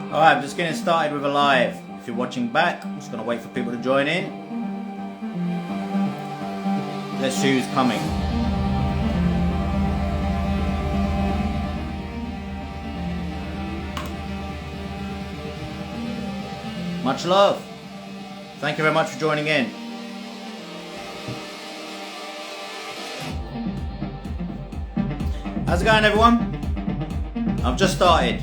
Alright, I'm just getting started with a live. If you're watching back, I'm just going to wait for people to join in. Let's see who's coming. Much love. Thank you very much for joining in. How's it going, everyone? I've just started.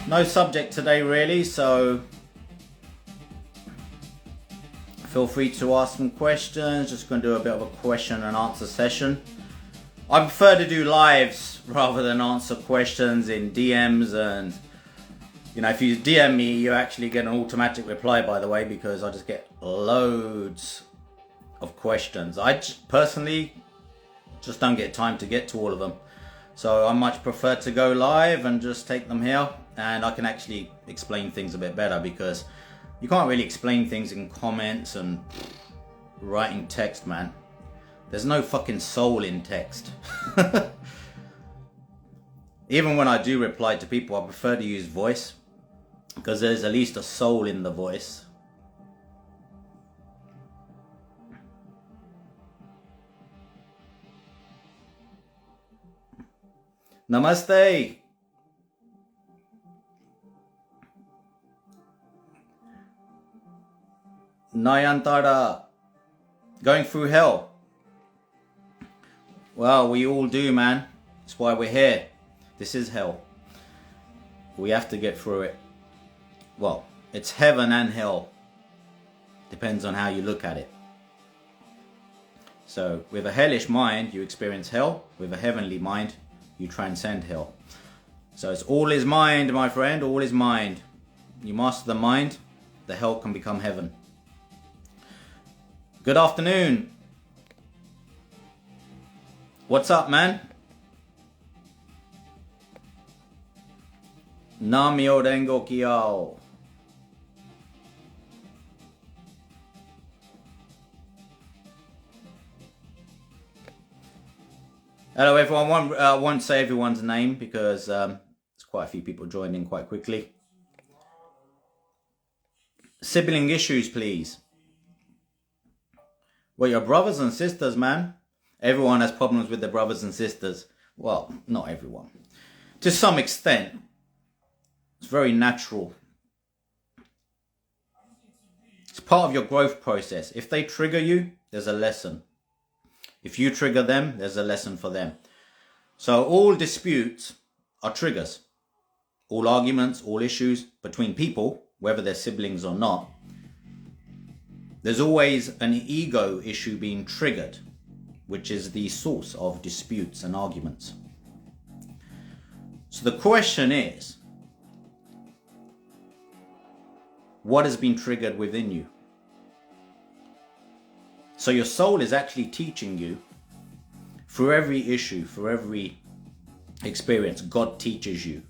No subject today really, so feel free to ask some questions. Just going to do a bit of a question and answer session. I prefer to do lives rather than answer questions in DMs, and you know, if you DM me, you actually get an automatic reply, by the way, because I just get loads of questions. I personally just don't get time to get to all of them. So I much prefer to go live and just take them here, and I can actually explain things a bit better, because you can't really explain things in comments and writing text, man. There's no fucking soul in text. Even when I do reply to people, I prefer to use voice, because there's at least a soul in the voice. Namaste. Nayantara. Going through hell. Well, we all do, man. That's why we're here. This is hell. We have to get through it. Well, it's heaven and hell. Depends on how you look at it. So, with a hellish mind, you experience hell. With a heavenly mind, you transcend hell. So it's all is mind, my friend, all is mind. You master the mind, the hell can become heaven. Good afternoon. What's up, man? Namyo Rengo Kyo. Hello everyone, I won't say everyone's name because there's quite a few people joining quite quickly. Sibling issues, please. Well, your brothers and sisters, man. Everyone has problems with their brothers and sisters. Well, not everyone. To some extent. It's very natural. It's part of your growth process. If they trigger you, there's a lesson. If you trigger them, there's a lesson for them. So all disputes are triggers. All arguments, all issues between people, whether they're siblings or not, there's always an ego issue being triggered, which is the source of disputes and arguments. So the question is, what has been triggered within you? So your soul is actually teaching you through every issue, through every experience. God teaches you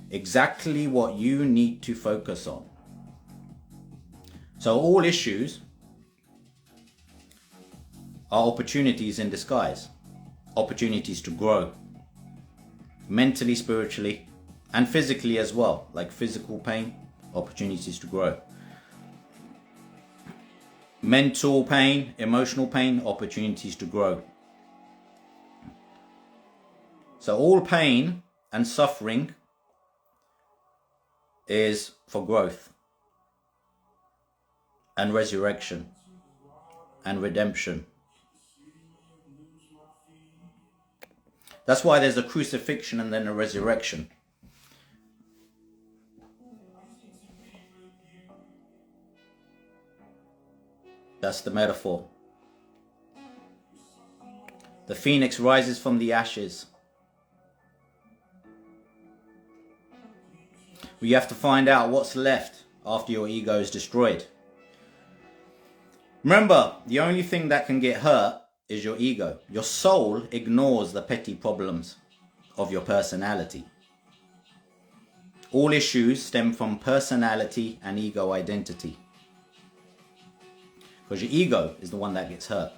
exactly what you need to focus on. So all issues are opportunities in disguise, opportunities to grow mentally, spiritually, and physically as well, like physical pain, opportunities to grow. Mental pain, emotional pain, opportunities to grow. So all pain and suffering is for growth and resurrection and redemption. That's why there's a crucifixion and then a resurrection. That's the metaphor. The phoenix rises from the ashes. You have to find out what's left after your ego is destroyed. Remember, the only thing that can get hurt is your ego. Your soul ignores the petty problems of your personality. All issues stem from personality and ego identity. Because your ego is the one that gets hurt.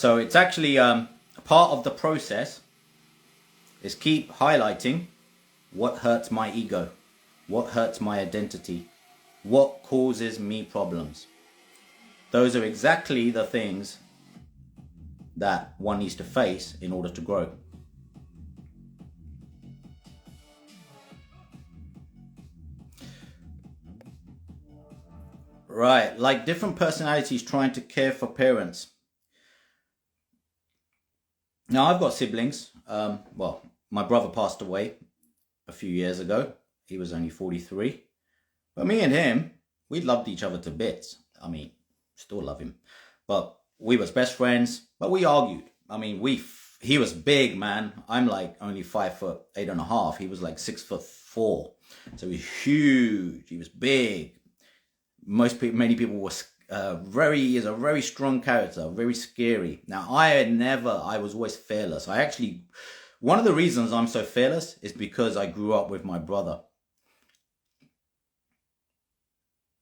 So it's actually part of the process is keep highlighting what hurts my ego, what hurts my identity, what causes me problems. Those are exactly the things that one needs to face in order to grow. Right, like different personalities trying to care for parents. Now, I've got siblings. Well, my brother passed away a few years ago. He was only 43. But me and him, we loved each other to bits. I mean, still love him. But we was best friends, but we argued. I mean, he was big, man. I'm like only 5'8.5". He was like 6'4". So he was huge. He was big. Many people were he is a very strong character, very scary. Now, I was always fearless. One of the reasons I'm so fearless is because I grew up with my brother.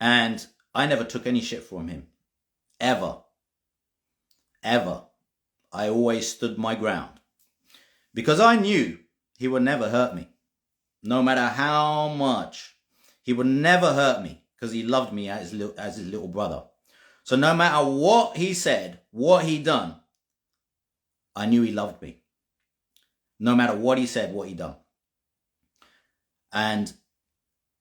And I never took any shit from him. Ever. Ever. I always stood my ground. Because I knew he would never hurt me. No matter how much. He would never hurt me. Because he loved me as his little brother. So no matter what he said, what he done, I knew he loved me. No matter what he said, what he done. And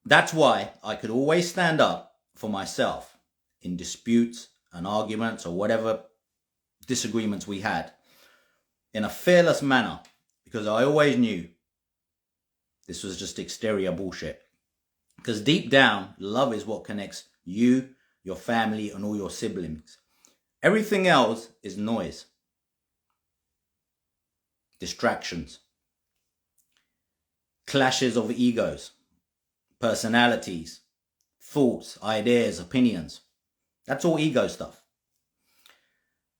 that's why I could always stand up for myself in disputes and arguments or whatever disagreements we had in a fearless manner, because I always knew this was just exterior bullshit. Because deep down, love is what connects you, your family, and all your siblings. Everything else is noise. Distractions. Clashes of egos. Personalities. Thoughts, ideas, opinions. That's all ego stuff.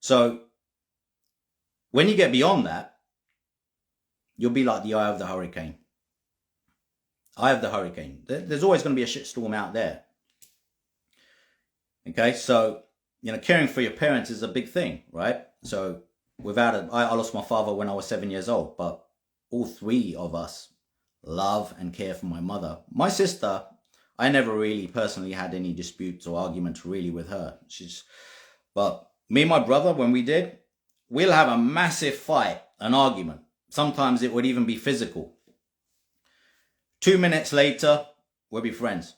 So, when you get beyond that, you'll be like the eye of the hurricane. Eye of the hurricane. There's always going to be a shitstorm out there. Okay, so, caring for your parents is a big thing, right? So, I lost my father when I was 7 years old, but all three of us love and care for my mother. My sister, I never really personally had any disputes or arguments really with her. But me and my brother, when we'll have a massive fight, an argument. Sometimes it would even be physical. 2 minutes later, we'll be friends.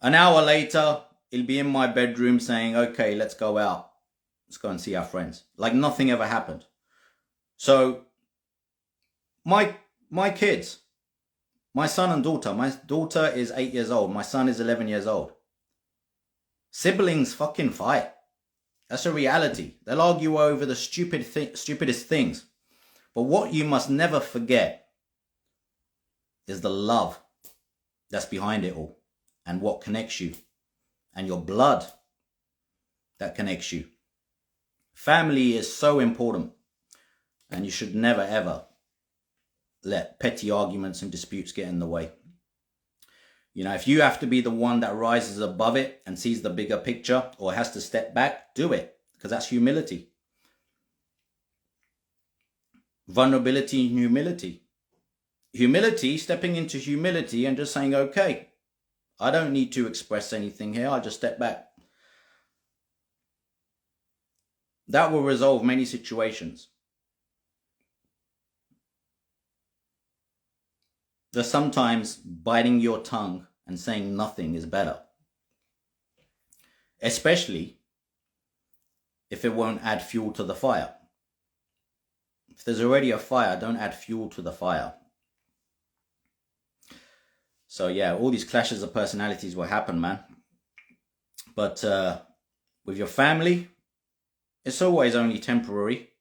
An hour later, he'll be in my bedroom saying, okay, let's go out. Let's go and see our friends. Like nothing ever happened. So, my kids, my son and daughter. My daughter is 8 years old. My son is 11 years old. Siblings fucking fight. That's a reality. They'll argue over the stupidest things. But what you must never forget is the love that's behind it all. And what connects you. And your blood that connects you. Family is so important. And you should never ever let petty arguments and disputes get in the way. If you have to be the one that rises above it and sees the bigger picture or has to step back, do it. Because that's humility. Vulnerability and humility. Humility, stepping into humility and just saying, okay, I don't need to express anything here. I'll just step back. That will resolve many situations. There's sometimes biting your tongue and saying nothing is better. Especially if it won't add fuel to the fire. If there's already a fire, don't add fuel to the fire. So yeah, all these clashes of personalities will happen, man. But with your family, it's always only temporary.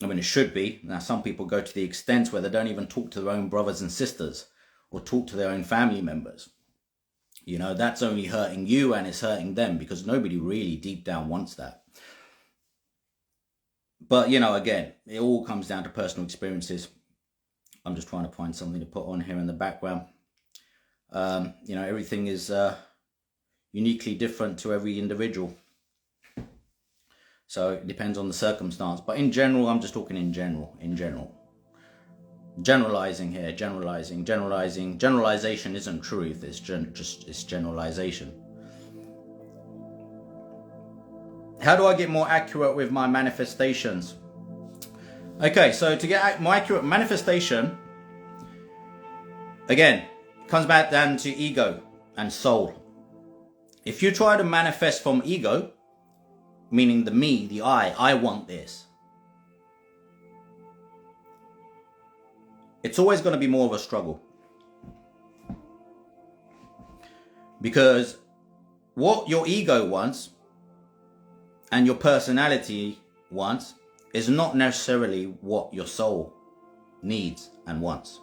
I mean, it should be. Now, some people go to the extent where they don't even talk to their own brothers and sisters or talk to their own family members. That's only hurting you and it's hurting them because nobody really deep down wants that. But, again, it all comes down to personal experiences. I'm just trying to find something to put on here in the background. Everything is uniquely different to every individual. So it depends on the circumstance. But in general, I'm just talking in general. Generalizing here, generalizing. Generalization isn't truth, it's it's generalization. How do I get more accurate with my manifestations? Okay, so to get more accurate manifestation, again, comes back down to ego and soul. If you try to manifest from ego, meaning the me, the I want this, it's always going to be more of a struggle. Because what your ego wants and your personality wants is not necessarily what your soul needs and wants.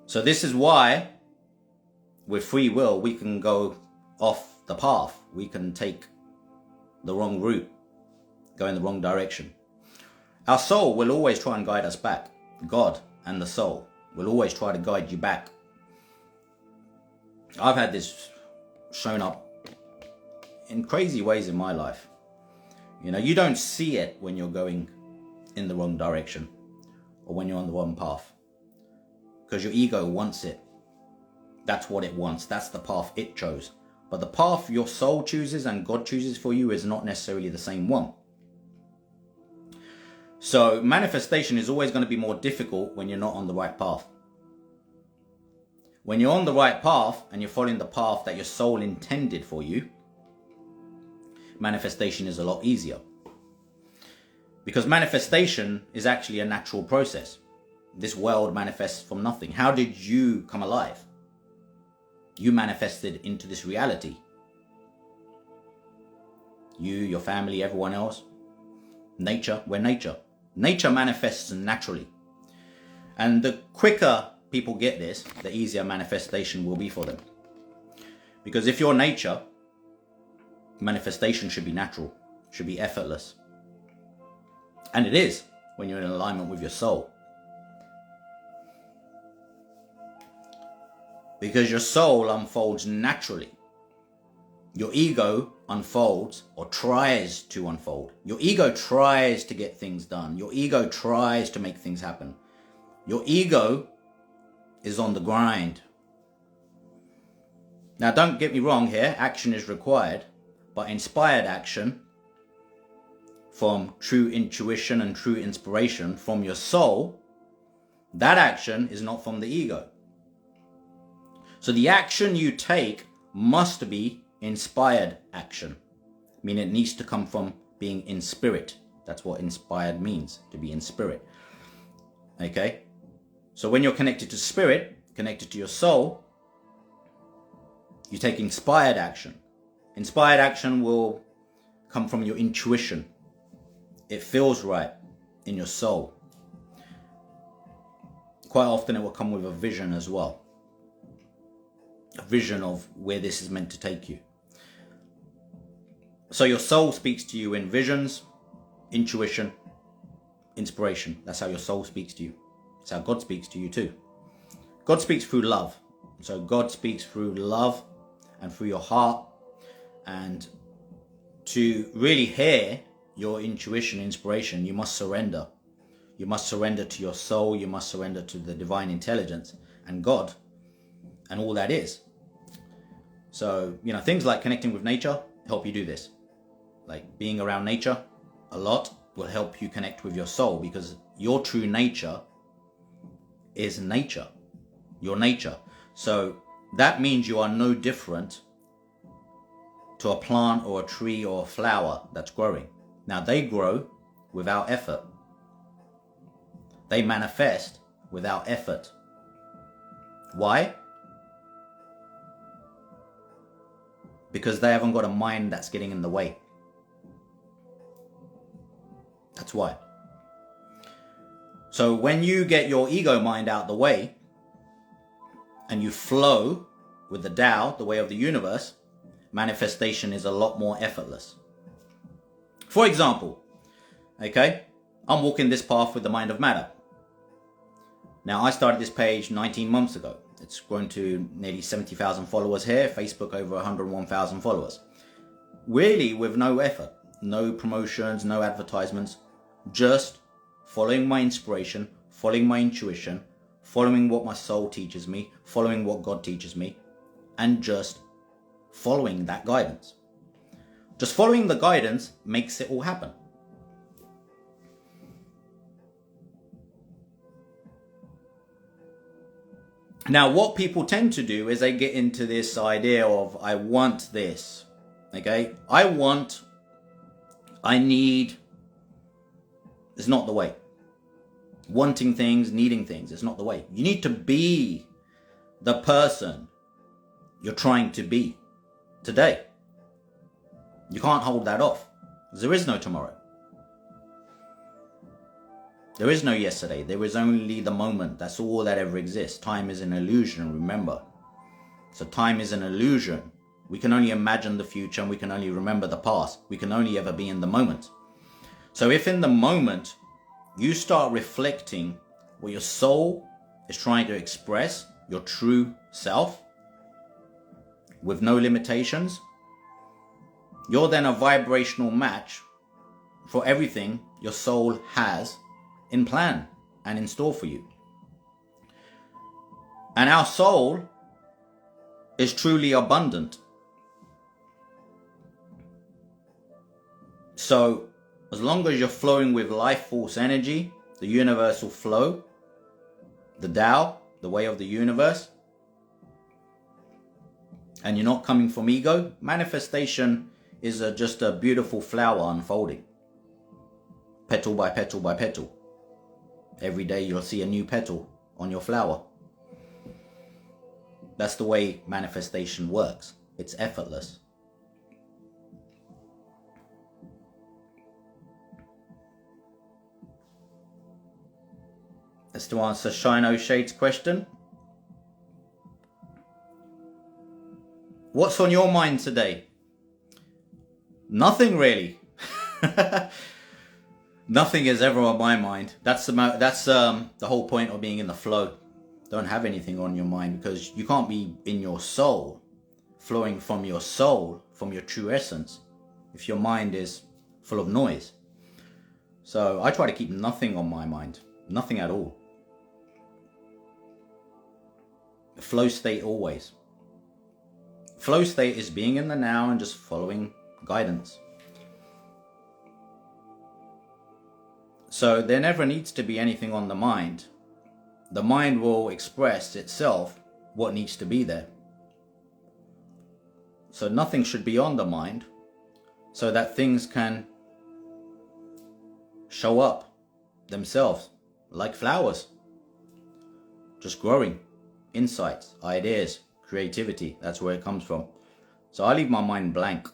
So this is why with free will we can go off the path. We can take the wrong route, go in the wrong direction. Our soul will always try and guide us back. God and the soul will always try to guide you back. I've had this shown up in crazy ways in my life. You know, you don't see it when you're going in the wrong direction or when you're on the wrong path, because your ego wants it. That's what it wants. That's the path it chose. But the path your soul chooses and God chooses for you is not necessarily the same one. So manifestation is always going to be more difficult when you're not on the right path. When you're on the right path and you're following the path that your soul intended for you, manifestation is a lot easier. Because manifestation is actually a natural process. This world manifests from nothing. How did you come alive? You manifested into this reality. You, your family, everyone else. Nature, we're nature. Nature manifests naturally. And the quicker people get this, the easier manifestation will be for them. Because if you're nature, manifestation should be natural, should be effortless. And it is when you're in alignment with your soul. Because your soul unfolds naturally. Your ego unfolds or tries to unfold. Your ego tries to get things done. Your ego tries to make things happen. Your ego is on the grind. Now, don't get me wrong here. Action is required, but inspired action from true intuition and true inspiration from your soul, that action is not from the ego. So the action you take must be inspired action. I mean, it needs to come from being in spirit. That's what inspired means, to be in spirit. Okay? So when you're connected to spirit, connected to your soul, you take inspired action. Inspired action will come from your intuition. It feels right in your soul. Quite often it will come with a vision as well. A vision of where this is meant to take you. So your soul speaks to you in visions, intuition, inspiration. That's how your soul speaks to you. That's how God speaks to you too. God speaks through love. So God speaks through love and through your heart. And to really hear your intuition, inspiration, you must surrender. You must surrender to your soul. You must surrender to the divine intelligence and God and all that is. So, you know, things like connecting with nature help you do this. Like being around nature a lot will help you connect with your soul, because your true nature is nature. Your nature. So that means you are no different to a plant or a tree or a flower that's growing. Now they grow without effort. They manifest without effort. Why? Because they haven't got a mind that's getting in the way. That's why. So when you get your ego mind out the way and you flow with the Tao, the way of the universe, manifestation is a lot more effortless. For example, okay, I'm walking this path with the mind of matter. Now, I started this page 19 months ago. It's grown to nearly 70,000 followers here. Facebook over 101,000 followers. really with no effort, no promotions, no advertisements, just following my inspiration, following my intuition, following what my soul teaches me, following what God teaches me, and just following that guidance. Just following the guidance makes it all happen. Now, what people tend to do is they get into this idea of, I want this, okay? I need, is not the way. Wanting things, needing things is not the way. You need to be the person you're trying to be today. You can't hold that off, because there is no tomorrow. There is no yesterday. There is only the moment. That's all that ever exists. Time is an illusion, remember. So time is an illusion. We can only imagine the future and we can only remember the past. We can only ever be in the moment. So if in the moment you start reflecting what your soul is trying to express, your true self, with no limitations, you're then a vibrational match for everything your soul has in plan and in store for you. And our soul is truly abundant. So as long as you're flowing with life force energy, the universal flow, the Tao, the way of the universe, and you're not coming from ego, manifestation is just a beautiful flower unfolding. Petal by petal by petal. Every day you'll see a new petal on your flower. That's the way manifestation works. It's effortless. That's to answer Shine O'Shade's question. What's on your mind today? Nothing really. Nothing is ever on my mind. That's the whole point of being in the flow. Don't have anything on your mind, because you can't be in your soul, flowing from your soul, from your true essence, if your mind is full of noise. So I try to keep nothing on my mind. Nothing at all. Flow state always. Flow state is being in the now and just following guidance. So there never needs to be anything on the mind. The mind will express itself what needs to be there. So nothing should be on the mind, so that things can show up themselves like flowers, just growing. Insights, ideas, creativity, that's where it comes from. So I leave my mind blank.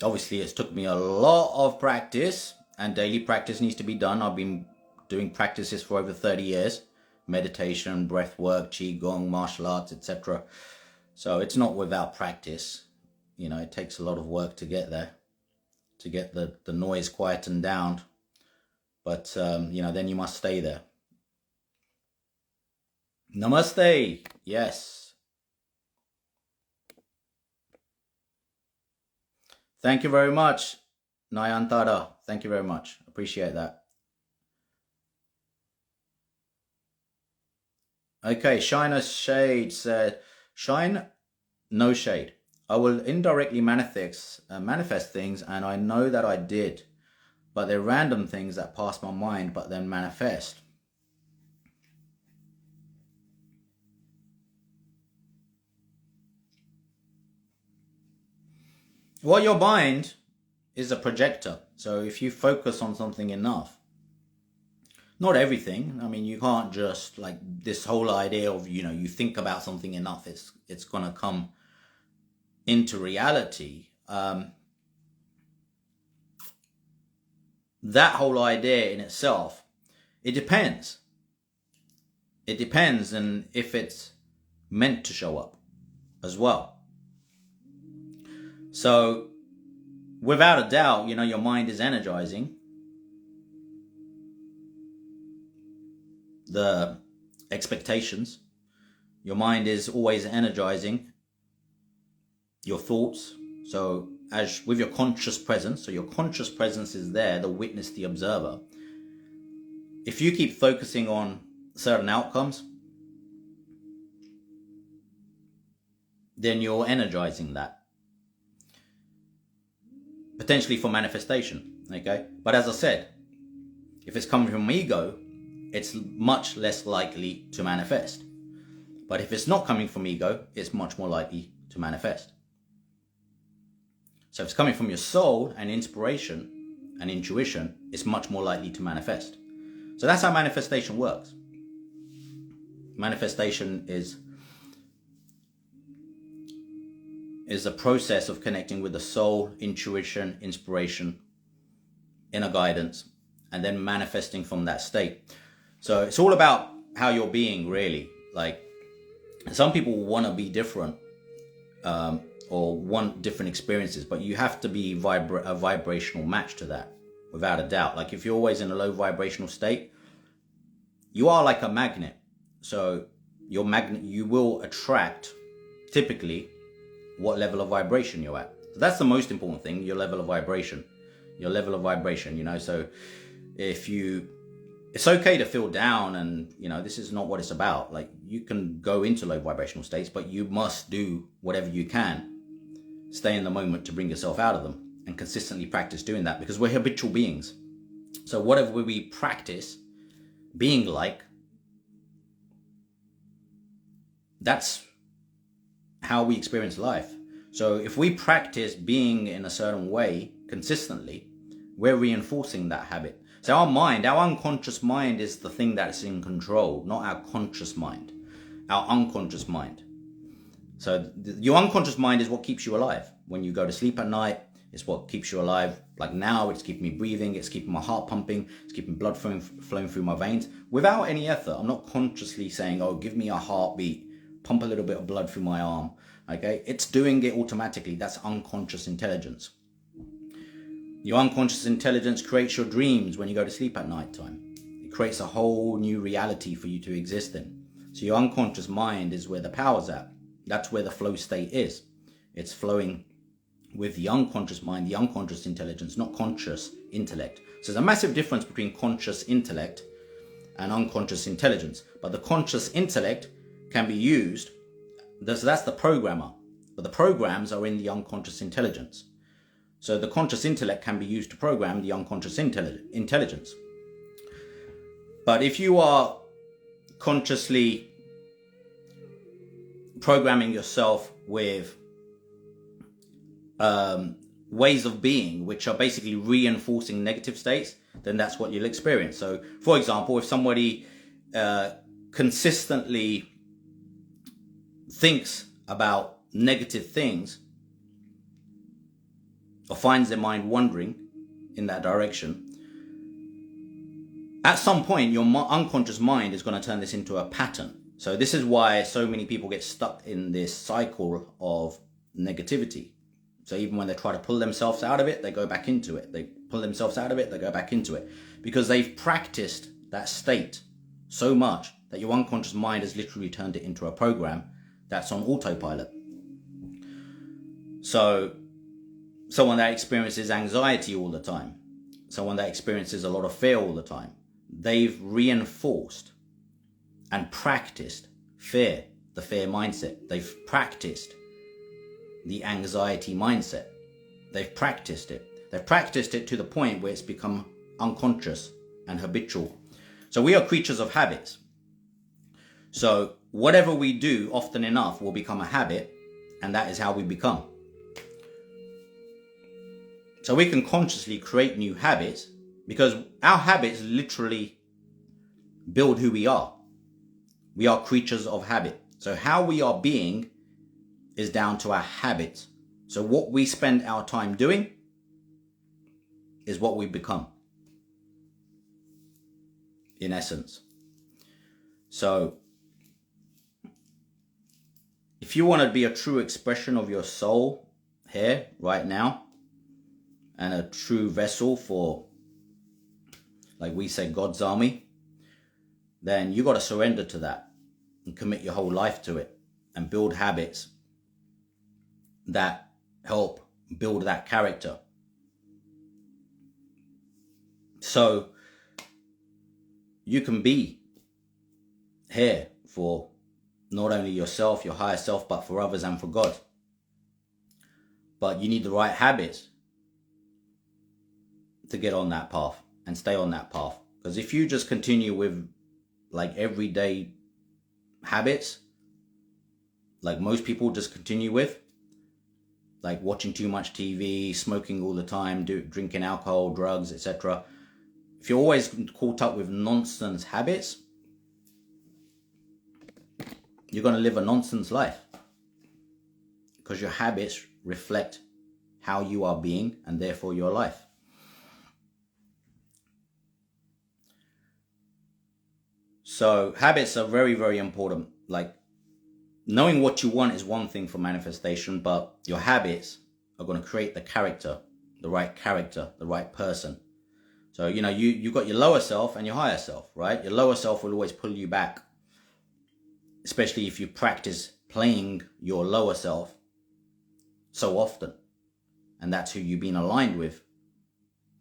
Obviously, it's took me a lot of practice, and daily practice needs to be done. I've been doing practices for over 30 years. Meditation, breath work, qigong, martial arts, etc. So it's not without practice. You know, it takes a lot of work to get there, to get the noise quietened down. But, you know, then you must stay there. Namaste. Yes. Thank you very much, Nayantara. Thank you very much. Appreciate that. Okay, Shine a Shade said, Shine no shade. I will indirectly manifest things, and I know that I did. But they're random things that pass my mind but then manifest. Well, your mind is a projector. So if you focus on something enough, not everything. I mean, you can't just, like, this whole idea of, you know, you think about something enough, it's going to come into reality. That whole idea in itself, it depends. It depends on if it's meant to show up as well. So, without a doubt, you know, your mind is energizing. The expectations, Your mind is always energizing your thoughts. So as with your conscious presence, so your conscious presence is there, the witness, the observer. If you keep focusing on certain outcomes, then you're energizing that. Potentially for manifestation, okay? But as I said, if it's coming from ego, it's much less likely to manifest. But if it's not coming from ego, it's much more likely to manifest. So if it's coming from your soul and inspiration and intuition, it's much more likely to manifest. So that's how manifestation works. Manifestation is a process of connecting with the soul, intuition, inspiration, inner guidance, and then manifesting from that state. So it's all about how you're being, really. Like, some people want to be different or want different experiences, but you have to be a vibrational match to that, without a doubt. Like, if you're always in a low vibrational state, you are like a magnet. So you will attract, typically, what level of vibration you're at. So that's the most important thing, your level of vibration. Your level of vibration, you know. So it's okay to feel down, and, you know, this is not what it's about. Like, you can go into low vibrational states, but you must do whatever you can, stay in the moment to bring yourself out of them, and consistently practice doing that, because we're habitual beings. So whatever we practice being like, that's how we experience life. So if we practice being in a certain way consistently, we're reinforcing that habit. So our unconscious mind is the thing that's in control, not our conscious mind, our unconscious mind. So your unconscious mind is what keeps you alive. When you go to sleep at night, it's what keeps you alive. Like now, it's keeping me breathing, it's keeping my heart pumping, it's keeping blood flowing through my veins without any effort. I'm not consciously saying, oh, give me a heartbeat, pump a little bit of blood through my arm. Okay, it's doing it automatically. That's unconscious intelligence. Your unconscious intelligence creates your dreams when you go to sleep at night time. It creates a whole new reality for you to exist in. So your unconscious mind is where the power's at. That's where the flow state is. It's flowing with the unconscious mind, the unconscious intelligence, not conscious intellect. So there's a massive difference between conscious intellect and unconscious intelligence. But the conscious intellect can be used, that's the programmer, but the programs are in the unconscious intelligence. So the conscious intellect can be used to program the unconscious intelligence. But if you are consciously programming yourself with ways of being which are basically reinforcing negative states, then that's what you'll experience. So, for example, if somebody consistently thinks about negative things or finds their mind wandering in that direction, at some point your unconscious mind is going to turn this into a pattern. So this is why so many people get stuck in this cycle of negativity. So even when they try to pull themselves out of it, they go back into it. They pull themselves out of it, they go back into it. Because they've practiced that state so much that your unconscious mind has literally turned it into a program that's on autopilot. So someone that experiences anxiety all the time, someone that experiences a lot of fear all the time, they've reinforced and practiced fear, the fear mindset. They've practiced the anxiety mindset. They've practiced it. They've practiced it to the point where it's become unconscious and habitual. So we are creatures of habits. So whatever we do often enough will become a habit, and that is how we become. So we can consciously create new habits because our habits literally build who we are. We are creatures of habit. So how we are being is down to our habits. So what we spend our time doing is what we become, in essence. So if you want to be a true expression of your soul here, right now, and a true vessel for, like we say, God's army, then you got to surrender to that. and commit your whole life to it and build habits that help build that character. So you can be here for not only yourself, your higher self, but for others and for God. But you need the right habits to get on that path and stay on that path. Because if you just continue with like everyday habits, like most people just continue with, like watching too much TV, smoking all the time, drinking alcohol, drugs, etc. If you're always caught up with nonsense habits, you're going to live a nonsense life. Because your habits reflect how you are being and therefore your life. So habits are very, very important. Like knowing what you want is one thing for manifestation, but your habits are going to create the right person. So, you've got your lower self and your higher self, right? Your lower self will always pull you back, especially if you practice playing your lower self so often. And that's who you've been aligned with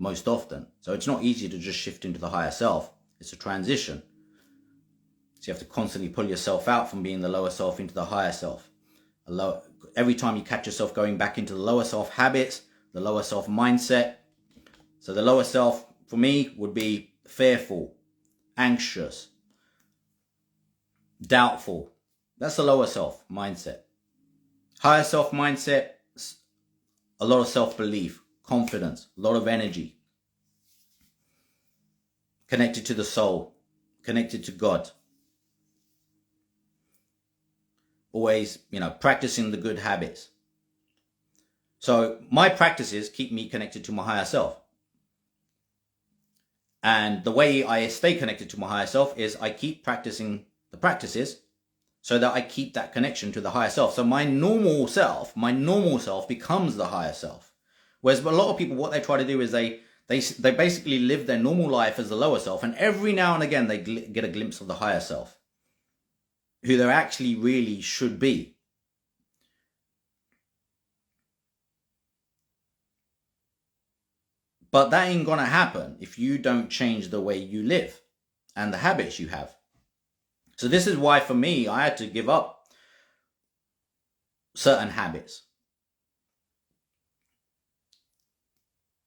most often. So it's not easy to just shift into the higher self. It's a transition. So you have to constantly pull yourself out from being the lower self into the higher self. Every time you catch yourself going back into the lower self habits, the lower self mindset. So the lower self for me would be fearful, anxious, doubtful. That's the lower self mindset. Higher self mindset, a lot of self-belief, confidence, a lot of energy. Connected to the soul, connected to God. Always, practicing the good habits. So my practices keep me connected to my higher self. And the way I stay connected to my higher self is I keep practicing the practices so that I keep that connection to the higher self. So my normal self becomes the higher self. Whereas a lot of people, what they try to do is they basically live their normal life as the lower self. And every now and again, they get a glimpse of the higher self, who they actually really should be. But that ain't gonna happen if you don't change the way you live and the habits you have. So this is why for me, I had to give up certain habits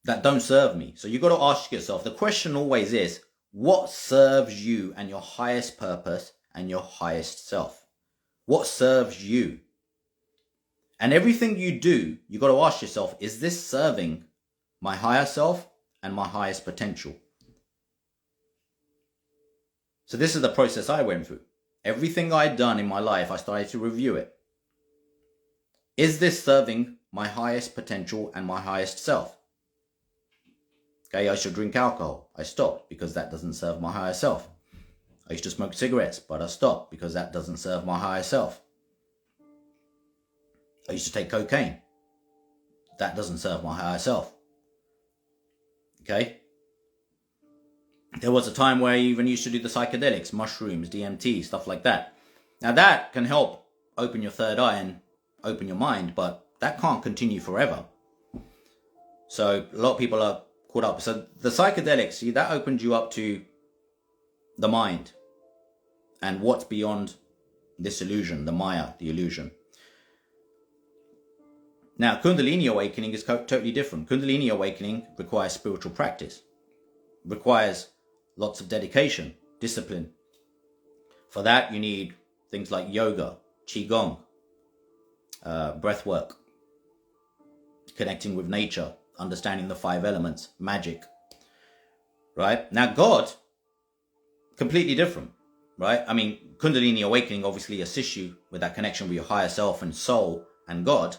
that don't serve me. So you got to ask yourself, the question always is, what serves you and your highest purpose and your highest self? What serves you? And everything you do, you got to ask yourself, is this serving my higher self and my highest potential? So this is the process I went through. Everything I'd done in my life, I started to review it. Is this serving my highest potential and my highest self? Okay, I should drink alcohol. I stopped because that doesn't serve my higher self. I used to smoke cigarettes, but I stopped because that doesn't serve my higher self. I used to take cocaine. That doesn't serve my higher self. Okay? There was a time where I even used to do the psychedelics, mushrooms, DMT, stuff like that. Now that can help open your third eye and open your mind, but that can't continue forever. So a lot of people are caught up. So the psychedelics, see, that opened you up to the mind and what's beyond this illusion, the Maya, the illusion. Now, Kundalini awakening is totally different. Kundalini awakening requires spiritual practice, requires lots of dedication, discipline. For that, you need things like yoga, qigong, breath work, connecting with nature, understanding the 5 elements, magic, right? Now, God, completely different, right? I mean, Kundalini awakening obviously assists you with that connection with your higher self and soul and God.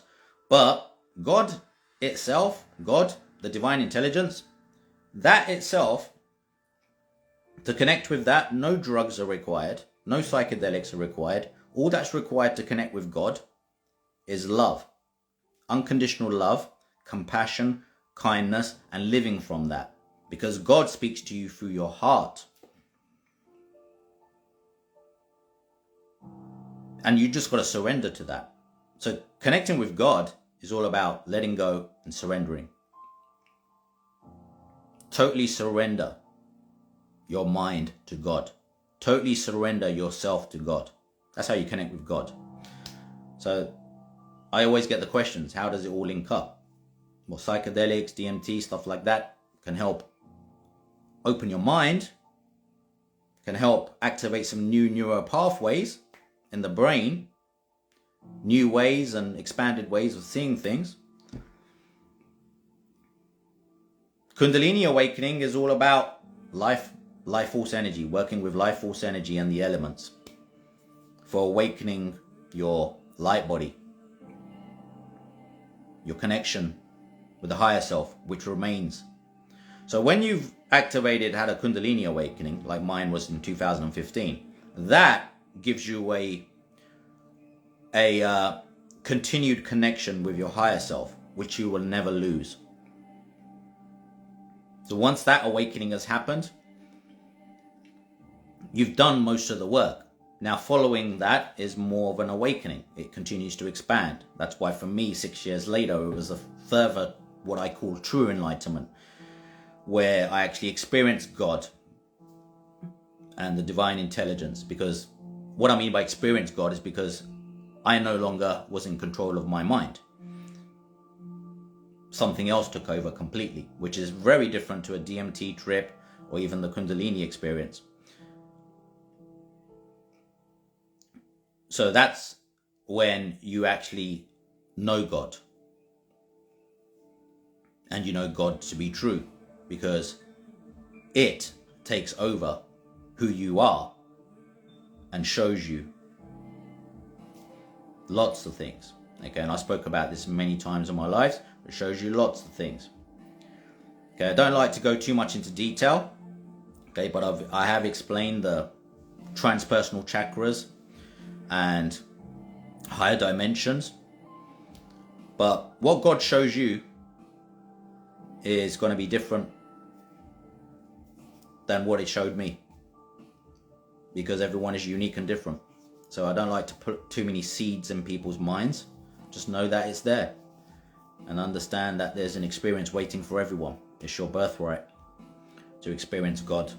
But God itself, God, the divine intelligence, that itself, to connect with that, no drugs are required, no psychedelics are required. All that's required to connect with God is love, unconditional love, compassion, kindness, and living from that. Because God speaks to you through your heart. And you just got to surrender to that. So connecting with God is all about letting go and surrendering. Totally surrender your mind to God. Totally surrender yourself to God. That's how you connect with God. So I always get the questions, how does it all link up? Well, psychedelics, DMT, stuff like that can help open your mind, can help activate some new neural pathways in the brain, new ways and expanded ways of seeing things. Kundalini awakening is all about life force energy, working with life force energy and the elements for awakening your light body, your connection with the higher self, which remains. So when you've activated, had a Kundalini awakening, like mine was in 2015, that gives you a continued connection with your higher self, which you will never lose. So once that awakening has happened, you've done most of the work. Now following that is more of an awakening. It continues to expand. That's why for me, 6 years later, it was a further, what I call true enlightenment, where I actually experienced God and the divine intelligence. Because what I mean by experience God is because I no longer was in control of my mind. Something else took over completely, which is very different to a DMT trip or even the Kundalini experience. So that's when you actually know God. And you know God to be true, because it takes over who you are and shows you lots of things. Okay, and I spoke about this many times in my life. It shows you lots of things. Okay, I don't like to go too much into detail. Okay, but I have explained the transpersonal chakras and higher dimensions. But what God shows you is going to be different than what it showed me, because everyone is unique and different. So I don't like to put too many seeds in people's minds. Just know that it's there and understand that there's an experience waiting for everyone. It's your birthright to experience God,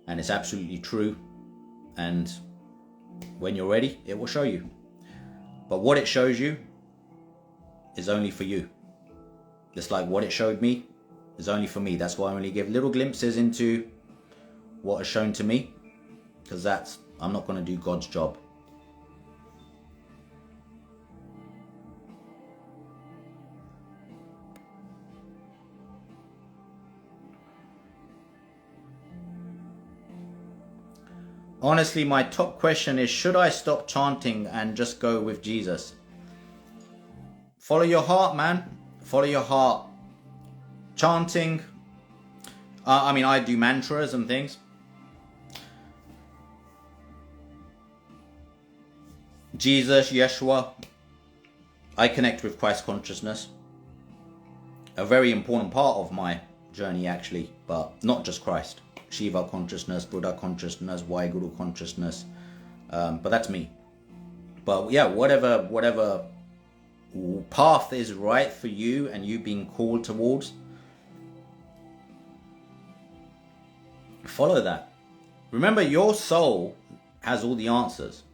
and it's absolutely true. And when you're ready, it will show you. But what it shows you is only for you. Just like what it showed me is only for me. That's why I only give little glimpses into what is shown to me, because I'm not going to do God's job. Honestly, my top question is, should I stop chanting and just go with Jesus? Follow your heart, man. Follow your heart. Chanting. I do mantras and things. Jesus, Yeshua. I connect with Christ consciousness. A very important part of my journey, actually, but not just Christ. Shiva consciousness, Buddha consciousness, Waheguru consciousness, but that's me. But yeah, whatever path is right for you and you being called towards, follow that. Remember, your soul has all the answers.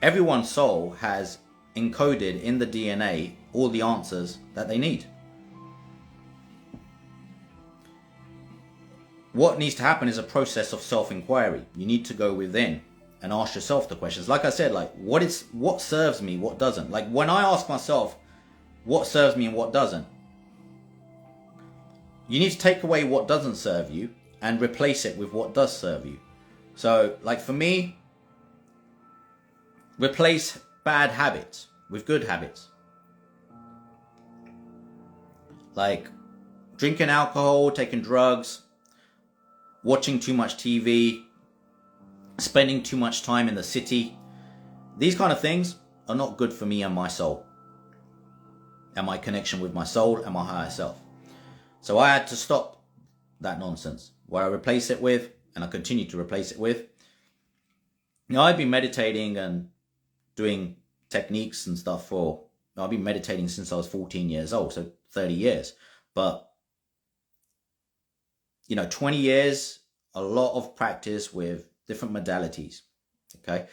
Everyone's soul has encoded in the DNA all the answers that they need. What needs to happen is a process of self-inquiry. You need to go within and ask yourself the questions. Like I said, what serves me, what doesn't. Like when I ask myself what serves me and what doesn't, you need to take away what doesn't serve you and replace it with what does serve you. So like for me, replace bad habits with good habits. Like drinking alcohol, taking drugs, watching too much TV, spending too much time in the city. These kind of things are not good for me and my soul, and my connection with my soul and my higher self. So I had to stop that nonsense. What I replace it with and I continue to replace it with. You know, I've been meditating and doing techniques and stuff I've been meditating since I was 14 years old, so 30 years. But, you know, 20 years, a lot of practice with different modalities, okay?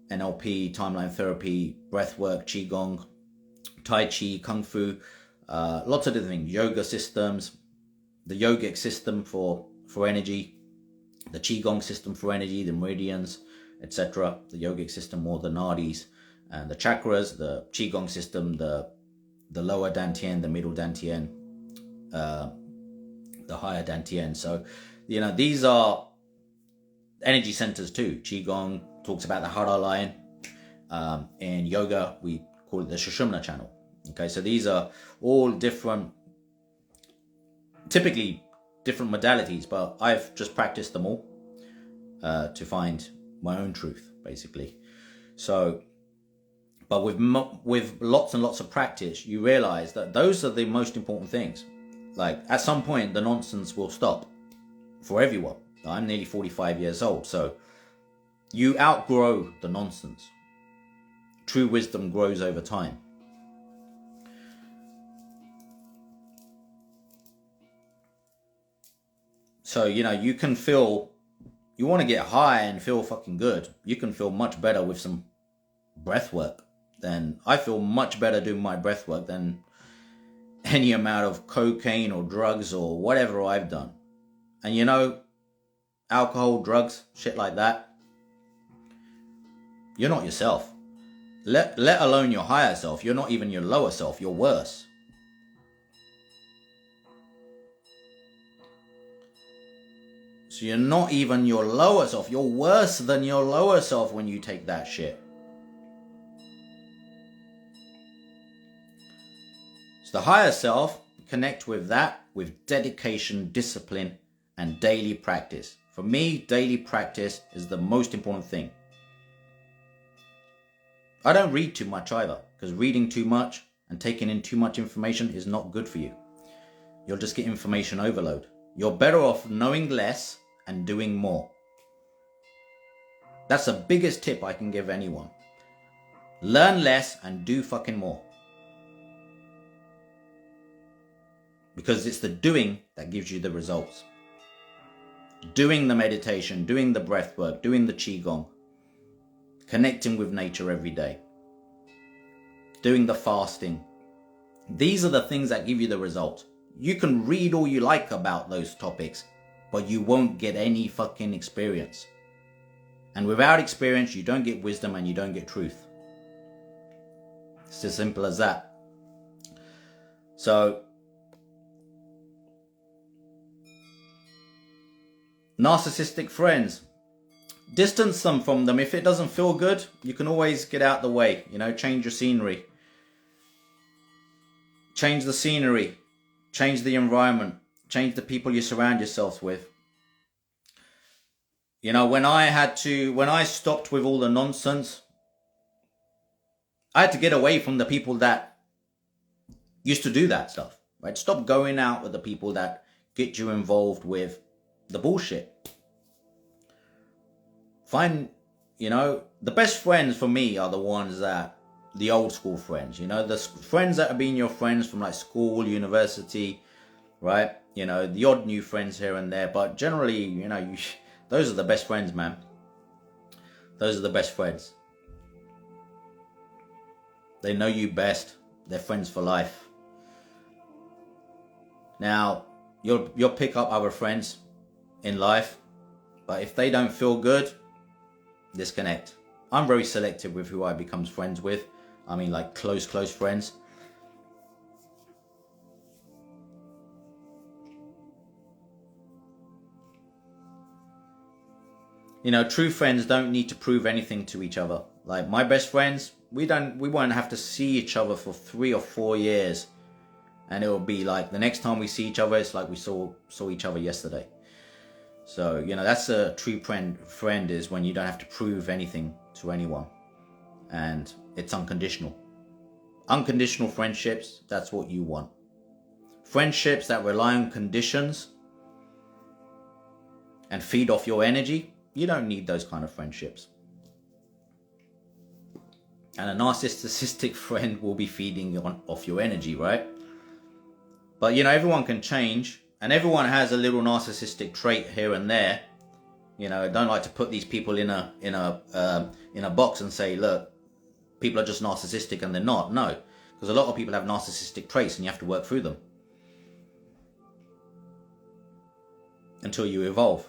NLP, timeline therapy, breathwork, Qigong, Tai Chi, Kung Fu, lots of different things, yoga systems, the yogic system for energy, the Qigong system for energy, the meridians, etc. The yogic system, more the nadis, and the chakras, the Qigong system, the lower Dantian, the middle Dantian, the higher Dantian. So, you know, these are energy centers too. Qigong talks about the Hara line. In yoga, we call it the Sushumna channel. Okay, so these are all different, typically different modalities, but I've just practiced them all to find my own truth, basically. So, but with lots and lots of practice, you realize that those are the most important things. Like, at some point, the nonsense will stop for everyone. I'm nearly 45 years old, so you outgrow the nonsense. True wisdom grows over time. So, you know, you can feel, you want to get high and feel fucking good. You can feel much better with some breath work. I feel much better doing my breath work than any amount of cocaine or drugs or whatever I've done. And you know, alcohol, drugs, shit like that, you're not yourself. Let alone your higher self. You're not even your lower self. You're worse. So you're not even your lower self. You're worse than your lower self when you take that shit. So the higher self, connect with that with dedication, discipline, and daily practice. For me, daily practice is the most important thing. I don't read too much either, because reading too much and taking in too much information is not good for you. You'll just get information overload. You're better off knowing less and doing more. That's the biggest tip I can give anyone. Learn less and do fucking more. Because it's the doing that gives you the results. Doing the meditation, doing the breath work, doing the Qigong, connecting with nature every day, doing the fasting. These are the things that give you the result. You can read all you like about those topics, but you won't get any fucking experience. And without experience, you don't get wisdom and you don't get truth. It's as simple as that. So, narcissistic friends, distance from them. If it doesn't feel good, you can always get out the way. You know, change your scenery. Change the scenery. Change the environment. Change the people you surround yourselves with. You know, when I stopped with all the nonsense, I had to get away from the people that used to do that stuff. Right? Stop going out with the people that get you involved with the bullshit. Find, you know, the best friends for me are the ones that, the old school friends, you know, the friends that have been your friends from like school, university, right? You know, the odd new friends here and there, but generally, you know, those are the best friends, man. Those are the best friends. They know you best. They're friends for life. Now, you'll pick up other friends in life, but if they don't feel good, disconnect. I'm very selective with who I become friends with. I mean, like close friends. You know, true friends don't need to prove anything to each other. Like my best friends, we won't have to see each other for 3 or 4 years, and it will be like the next time we see each other, it's like we saw each other yesterday. So, you know, that's a true friend is when you don't have to prove anything to anyone. And it's unconditional. Unconditional friendships, that's what you want. Friendships that rely on conditions, and feed off your energy, you don't need those kind of friendships. And a narcissistic friend will be feeding off your energy, right? But you know, everyone can change, and everyone has a little narcissistic trait here and there. You know, I don't like to put these people in a box and say, look, people are just narcissistic, and they're not. No, because a lot of people have narcissistic traits, and you have to work through them until you evolve.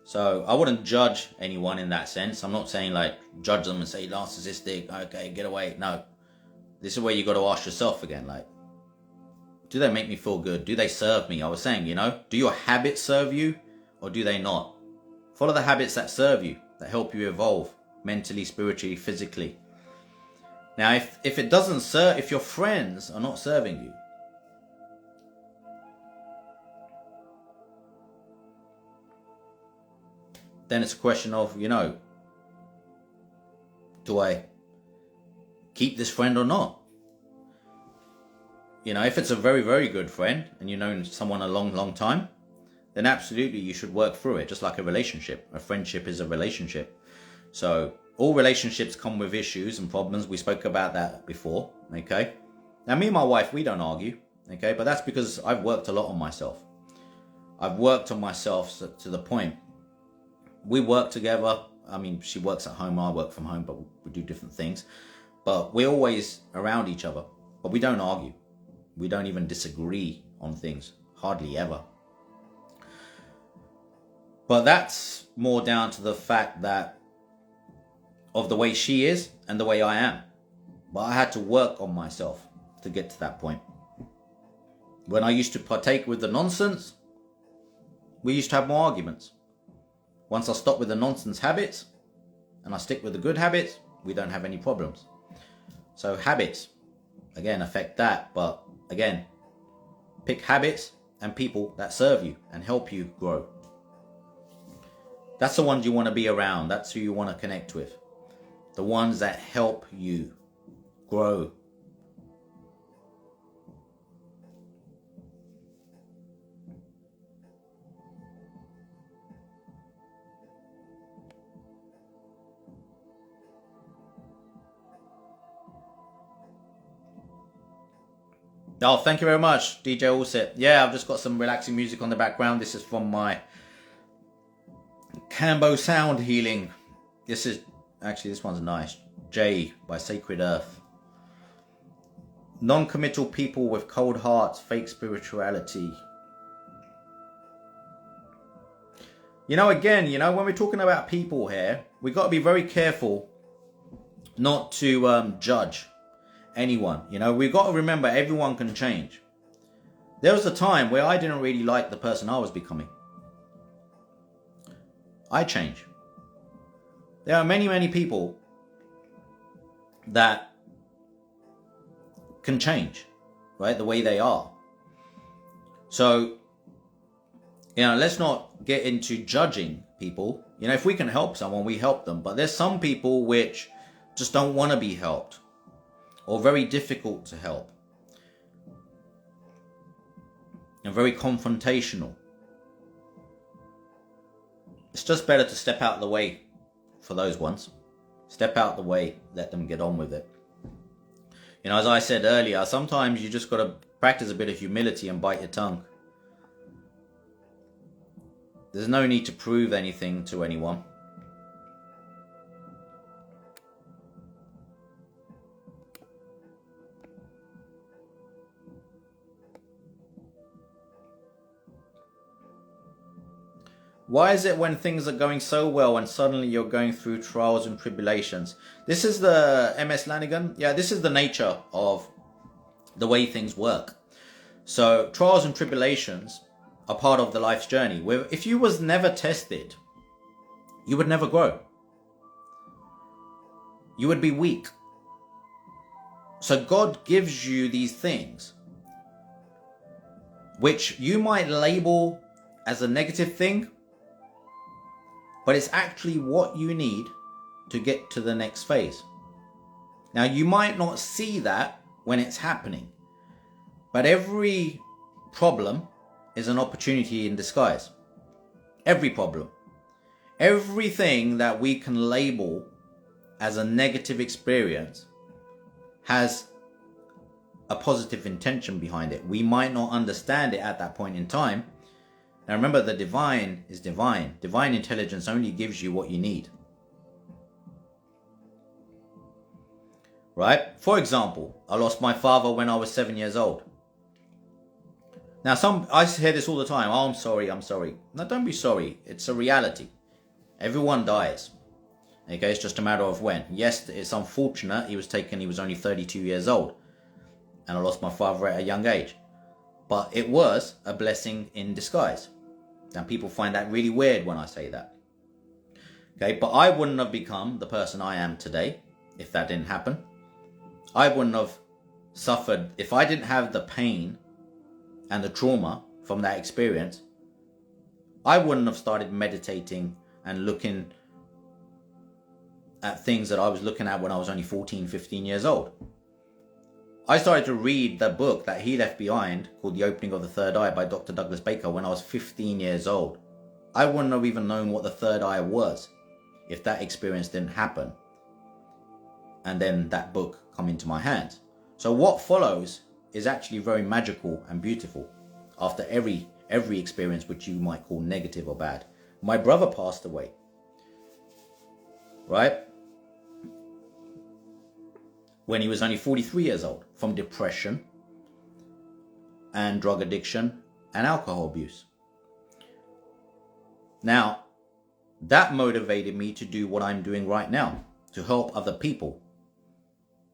So I wouldn't judge anyone in that sense. I'm not saying like judge them and say narcissistic, okay, get away. No, this is where you got to ask yourself again, like, do they make me feel good? Do they serve me? I was saying, you know, do your habits serve you or do they not? Follow the habits that serve you, that help you evolve mentally, spiritually, physically. Now, if it doesn't serve, if your friends are not serving you, then it's a question of, you know, do I keep this friend or not? You know, if it's a very, very good friend and you've known someone a long, long time, then absolutely you should work through it, just like a relationship. A friendship is a relationship. So all relationships come with issues and problems. We spoke about that before, okay? Now, me and my wife, we don't argue, okay? But that's because I've worked a lot on myself. I've worked on myself to the point. We work together. I mean, she works at home, I work from home, but we do different things. But we're always around each other, but we don't argue. We don't even disagree on things, hardly ever. But that's more down to the fact that of the way she is and the way I am. But I had to work on myself to get to that point. When I used to partake with the nonsense, we used to have more arguments. Once I stop with the nonsense habits and I stick with the good habits, we don't have any problems. So habits, again, affect that. But again, pick habits and people that serve you and help you grow. That's the ones you want to be around. That's who you want to connect with. The ones that help you grow. Oh, thank you very much, DJ Allset. Yeah, I've just got some relaxing music on the background. This is from my Kambo sound healing. This one's nice. J by Sacred Earth. Non-committal people with cold hearts, fake spirituality. You know, again, you know, when we're talking about people here, we've got to be very careful not to judge anyone. You know, we've got to remember everyone can change. There was a time where I didn't really like the person I was becoming. I change. There are many, many people that can change, right? The way they are. So, you know, let's not get into judging people. You know, if we can help someone, we help them. But there's some people which just don't want to be helped, or very difficult to help, and very confrontational. It's just better to step out of the way for those ones. Step out the way, let them get on with it. You know, as I said earlier, sometimes you just got to practice a bit of humility and bite your tongue. There's no need to prove anything to anyone. Why is it when things are going so well and suddenly you're going through trials and tribulations? This is the MS Lanigan. Yeah, this is the nature of the way things work. So trials and tribulations are part of the life's journey. Where if you was never tested, you would never grow. You would be weak. So God gives you these things, which you might label as a negative thing, but it's actually what you need to get to the next phase. Now, you might not see that when it's happening, but every problem is an opportunity in disguise. Every problem. Everything that we can label as a negative experience has a positive intention behind it. We might not understand it at that point in time. Now remember, the divine is divine. Divine intelligence only gives you what you need. Right? For example, I lost my father when I was 7 years old. Now I hear this all the time. Oh, I'm sorry. No, don't be sorry. It's a reality. Everyone dies. Okay, it's just a matter of when. Yes, it's unfortunate. He was only 32 years old. And I lost my father at a young age. But it was a blessing in disguise. And people find that really weird when I say that. Okay, but I wouldn't have become the person I am today if that didn't happen. I wouldn't have suffered if I didn't have the pain and the trauma from that experience. I wouldn't have started meditating and looking at things that I was looking at when I was only 14, 15 years old. I started to read the book that he left behind called The Opening of the Third Eye by Dr. Douglas Baker when I was 15 years old. I wouldn't have even known what the third eye was if that experience didn't happen. And then that book come into my hands. So what follows is actually very magical and beautiful after every experience which you might call negative or bad. My brother passed away, right? When he was only 43 years old from depression and drug addiction and alcohol abuse. Now, that motivated me to do what I'm doing right now, to help other people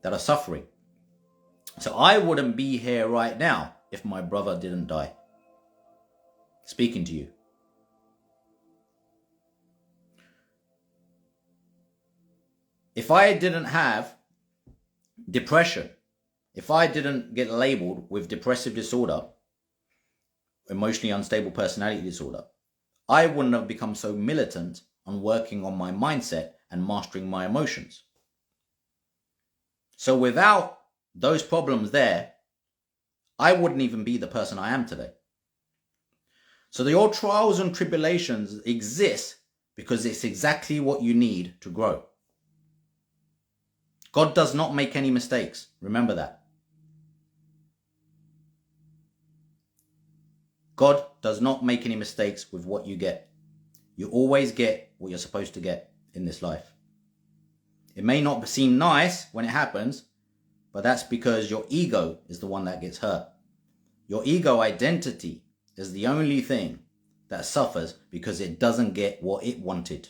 that are suffering. So I wouldn't be here right now if my brother didn't die. Speaking to you. If I didn't have depression, if I didn't get labeled with depressive disorder, emotionally unstable personality disorder, I wouldn't have become so militant on working on my mindset and mastering my emotions. So without those problems there, I wouldn't even be the person I am today. So your trials and tribulations exist because it's exactly what you need to grow. God does not make any mistakes. Remember that. God does not make any mistakes with what you get. You always get what you're supposed to get in this life. It may not seem nice when it happens, but that's because your ego is the one that gets hurt. Your ego identity is the only thing that suffers because it doesn't get what it wanted.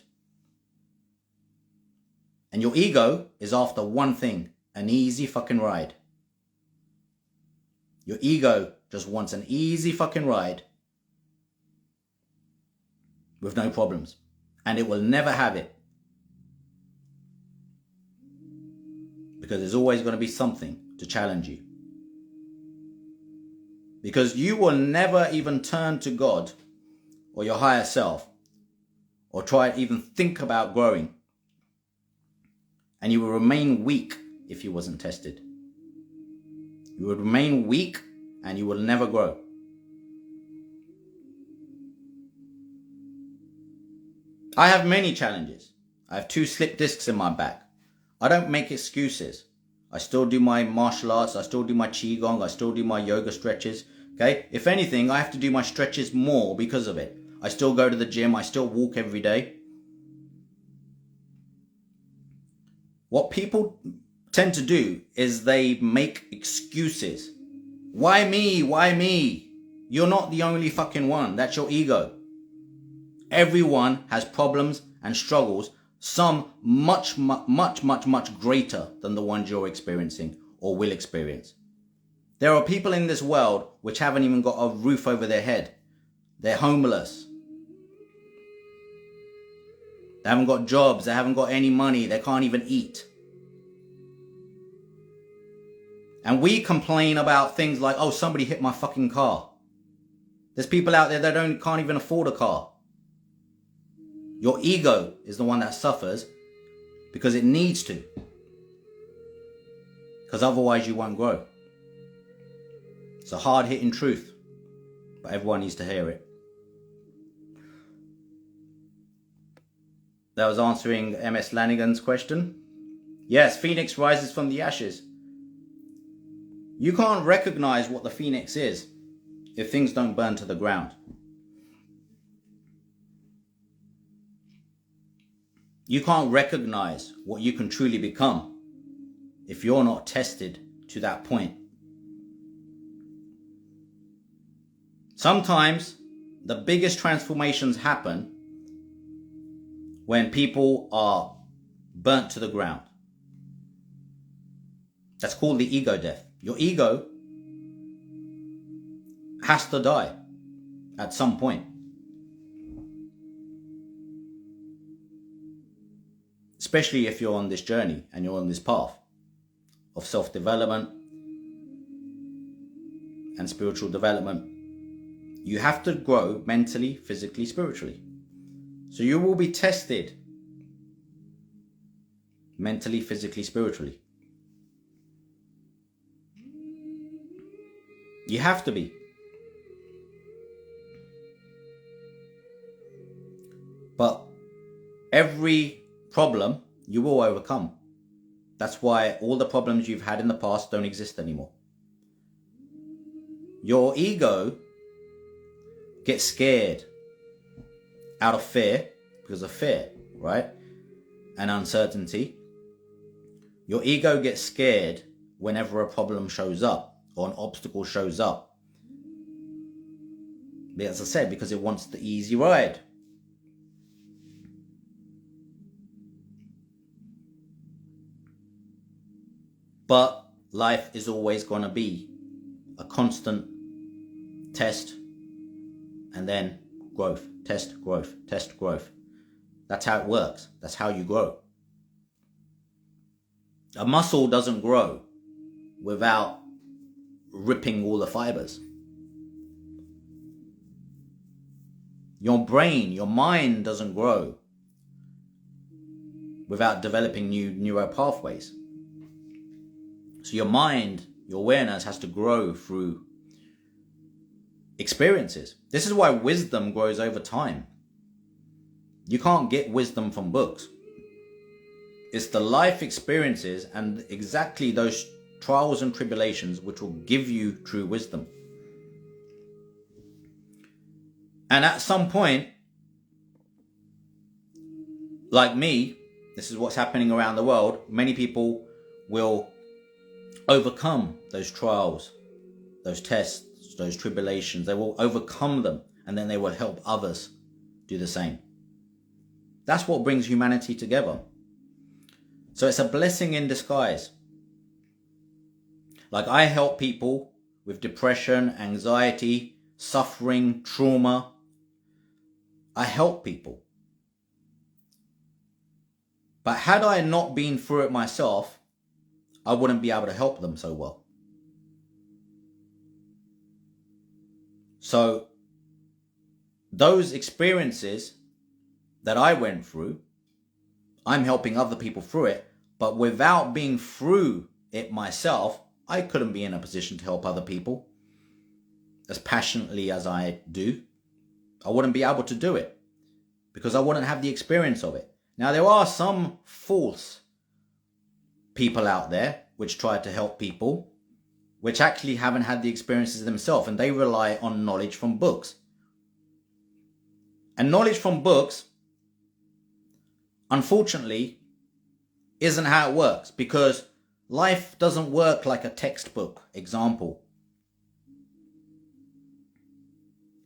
And your ego is after one thing, an easy fucking ride. Your ego just wants an easy fucking ride with no problems. And it will never have it. Because there's always going to be something to challenge you. Because you will never even turn to God or your higher self or try to even think about growing. And you will remain weak if you wasn't tested. You would remain weak and you will never grow. I have many challenges. I have 2 slip discs in my back. I don't make excuses. I still do my martial arts. I still do my qigong. I still do my yoga stretches. Okay? If anything, I have to do my stretches more because of it. I still go to the gym. I still walk every day. What people tend to do is they make excuses. Why me? Why me? You're not the only fucking one. That's your ego. Everyone has problems and struggles, some much greater than the ones you're experiencing or will experience. There are people in this world which haven't even got a roof over their head. They're homeless. They haven't got jobs. They haven't got any money. They can't even eat. And we complain about things like, oh, somebody hit my fucking car. There's people out there that can't even afford a car. Your ego is the one that suffers because it needs to. Because otherwise you won't grow. It's a hard-hitting truth, but everyone needs to hear it. That was answering MS Lanigan's question. Yes, Phoenix rises from the ashes. You can't recognize what the Phoenix is if things don't burn to the ground. You can't recognize what you can truly become if you're not tested to that point. Sometimes the biggest transformations happen when people are burnt to the ground. That's called the ego death. Your ego has to die at some point. Especially if you're on this journey and you're on this path of self-development and spiritual development. You have to grow mentally, physically, spiritually. So you will be tested mentally, physically, spiritually. You have to be. But every problem you will overcome. That's why all the problems you've had in the past don't exist anymore. Your ego gets scared out of fear, because of fear, right? And uncertainty. Your ego gets scared whenever a problem shows up or an obstacle shows up. As I said, because it wants the easy ride. But life is always going to be a constant test and then growth, test, growth, test, growth. That's how it works. That's how you grow. A muscle doesn't grow without ripping all the fibers. Your brain, your mind doesn't grow without developing new neural pathways. So your mind, your awareness has to grow through experiences. This is why wisdom grows over time. You can't get wisdom from books. It's the life experiences and exactly those trials and tribulations which will give you true wisdom. And at some point, like me, this is what's happening around the world, many people will overcome those trials, those tests, those tribulations. They will overcome them, and then they will help others do the same. That's what brings humanity together. So it's a blessing in disguise. Like, I help people with depression, anxiety, suffering, trauma. I help people. But had I not been through it myself, I wouldn't be able to help them so well. So those experiences that I went through, I'm helping other people through it, but without being through it myself, I couldn't be in a position to help other people as passionately as I do. I wouldn't be able to do it because I wouldn't have the experience of it. Now, there are some false people out there which try to help people, which actually haven't had the experiences themselves, and they rely on knowledge from books. And knowledge from books, unfortunately, isn't how it works, because life doesn't work like a textbook example.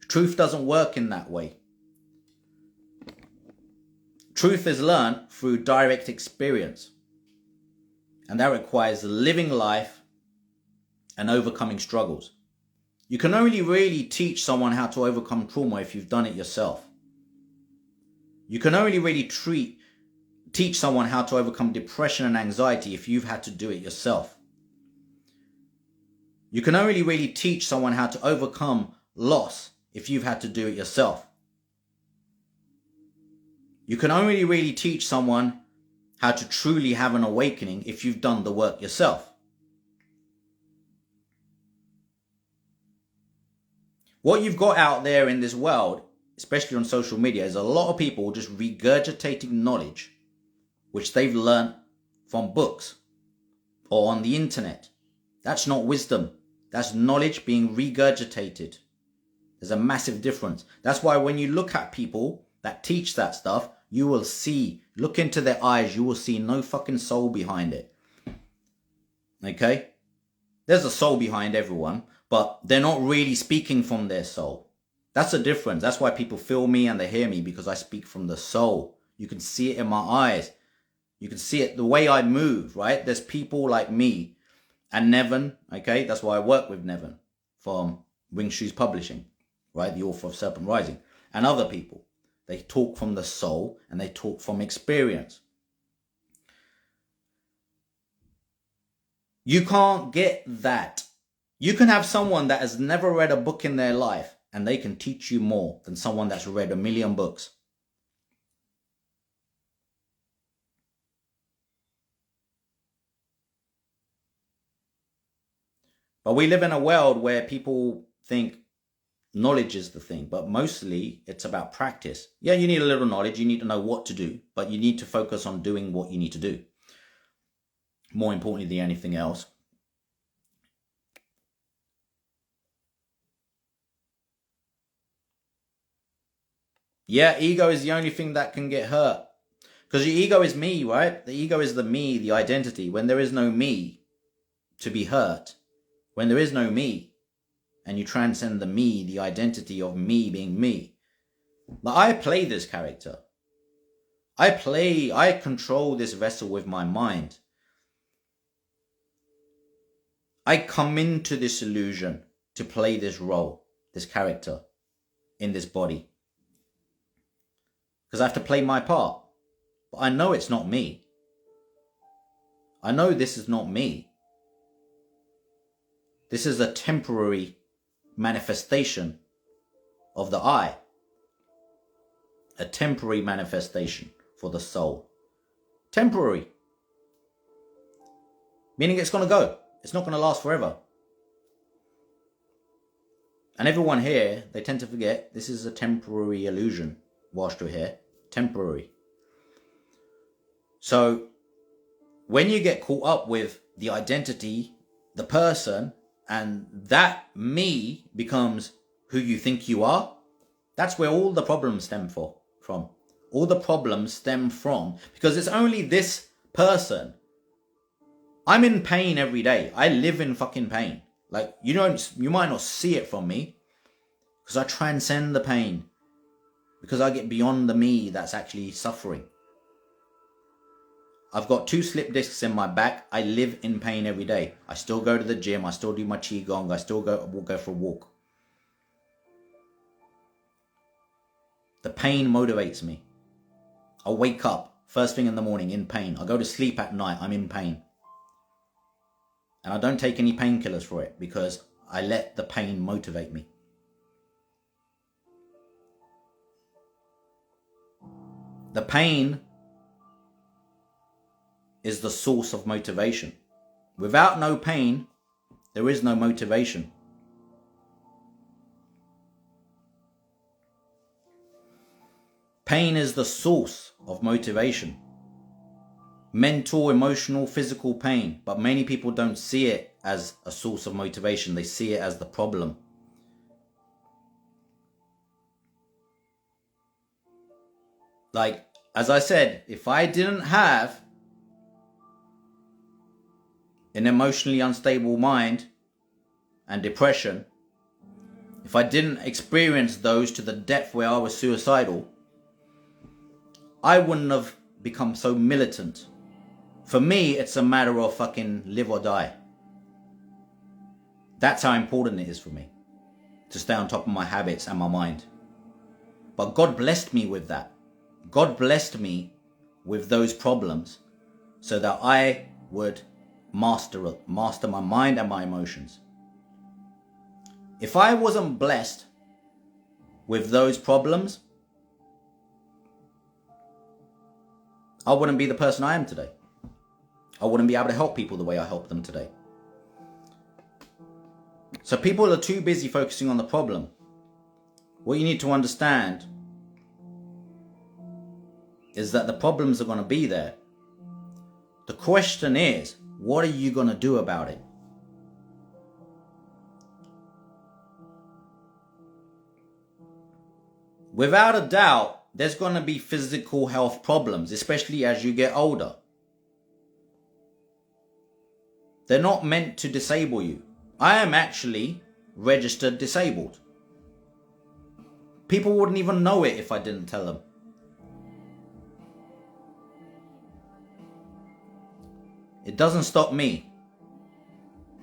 Truth doesn't work in that way. Truth is learned through direct experience. And that requires living life and overcoming struggles. You can only really teach someone how to overcome trauma if you've done it yourself. You can only really teach someone how to overcome depression and anxiety if you've had to do it yourself. You can only really teach someone how to overcome loss if you've had to do it yourself. You can only really teach someone how to truly have an awakening if you've done the work yourself. What you've got out there in this world especially on social media, is a lot of people just regurgitating knowledge which they've learnt from books or on the internet. That's not wisdom. That's knowledge being regurgitated. There's a massive difference. That's why when you look at people that teach that stuff, you will see, look into their eyes, you will see no fucking soul behind it. Okay? There's a soul behind everyone, but they're not really speaking from their soul. That's the difference. That's why people feel me and they hear me, because I speak from the soul. You can see it in my eyes. You can see it the way I move, right? There's people like me and Nevin, okay? That's why I work with Nevin from Wing Shoes Publishing, right? The author of Serpent Rising, and other people. They talk from the soul and they talk from experience. You can't get that. You can have someone that has never read a book in their life and they can teach you more than someone that's read 1,000,000 books. But we live in a world where people think knowledge is the thing, but mostly it's about practice. Yeah, you need a little knowledge. You need to know what to do, but you need to focus on doing what you need to do. More importantly than anything else. Yeah, ego is the only thing that can get hurt. Because the ego is me, right? The ego is the me, the identity. When there is no me to be hurt, when there is no me, and you transcend the me, the identity of me being me. Now, I play this character. I control this vessel with my mind. I come into this illusion to play this role, this character, in this body. Because I have to play my part. But I know it's not me. I know this is not me. This is a temporary manifestation of the I. A temporary manifestation for the soul. Temporary. Meaning it's going to go. It's not going to last forever. And everyone here, they tend to forget this is a temporary illusion whilst you're here. Temporary. So when you get caught up with the identity, the person, and that me becomes who you think you are, that's where all the problems stem from. All the problems stem from, because it's only this person. I'm in pain every day. I live in fucking pain. Like, you might not see it from me, because I transcend the pain. Because I get beyond the me that's actually suffering. I've got 2 slip discs in my back. I live in pain every day. I still go to the gym. I still do my qigong. I still will go for a walk. The pain motivates me. I wake up first thing in the morning in pain. I go to sleep at night. I'm in pain. And I don't take any painkillers for it, because I let the pain motivate me. The pain is the source of motivation. Without no pain, there is no motivation. Pain is the source of motivation. Mental, emotional, physical pain. But many people don't see it as a source of motivation. They see it as the problem. Like, as I said, if I didn't have an emotionally unstable mind and depression, if I didn't experience those to the depth where I was suicidal, I wouldn't have become so militant. For me, it's a matter of fucking live or die. That's how important it is for me to stay on top of my habits and my mind. But God blessed me with that. God blessed me with those problems so that I would master my mind and my emotions. If I wasn't blessed with those problems, I wouldn't be the person I am today. I wouldn't be able to help people the way I help them today. So people are too busy focusing on the problem what you need to understand is that the problems are going to be there. The question is, what are you going to do about it? Without a doubt, there's going to be physical health problems, especially as you get older. They're not meant to disable you. I am actually registered disabled. People wouldn't even know it if I didn't tell them. It doesn't stop me.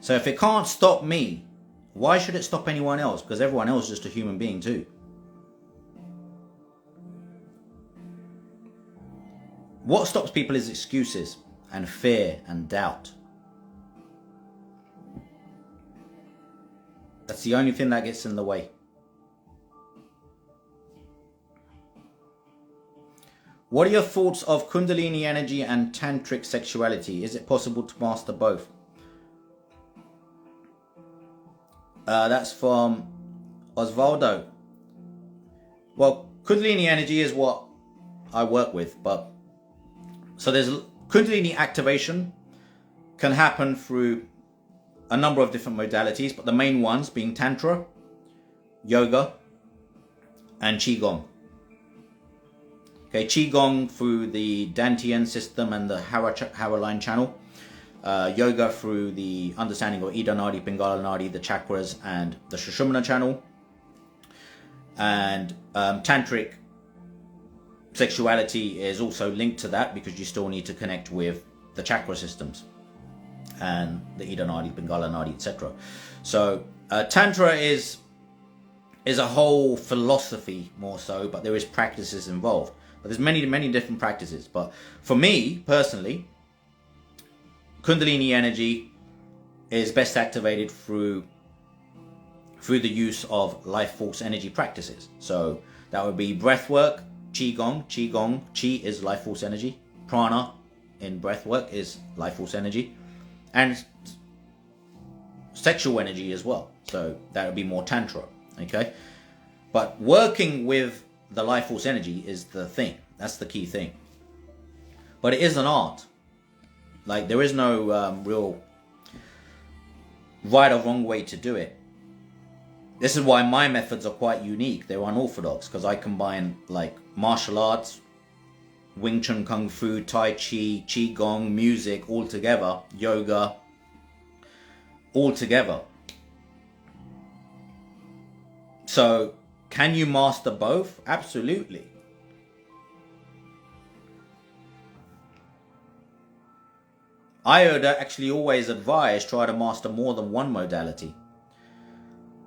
So if it can't stop me, why should it stop anyone else? Because everyone else is just a human being too. What stops people is excuses and fear and doubt. That's the only thing that gets in the way. What are your thoughts of kundalini energy and tantric sexuality? Is it possible to master both? That's from Osvaldo. Well, kundalini energy is what I work with, but so there's kundalini activation can happen through a number of different modalities, but the main ones being tantra, yoga, and qigong. Okay, qigong through the Dantian system and the Hara line channel, yoga through the understanding of Ida Nadi, Pingala Nadi, the chakras, and the Sushumna channel, and tantric sexuality is also linked to that because you still need to connect with the chakra systems and the Ida Nadi, Pingala Nadi, etc. So tantra is a whole philosophy more so, but there is practices involved. But there's many different practices. But for me personally, kundalini energy is best activated through the use of life force energy practices. So that would be breath work, qigong. Qi is life force energy. Prana in breath work is life force energy, and sexual energy as well. So that would be more tantra. Okay, but working with the life force energy is the thing. That's the key thing. But it is an art. Like there is no real right or wrong way to do it. This is why my methods are quite unique. They're unorthodox because I combine like martial arts, Wing Chun Kung Fu, Tai Chi, Qigong, music all together, yoga, all together. So can you master both? Absolutely. I would actually always advise try to master more than one modality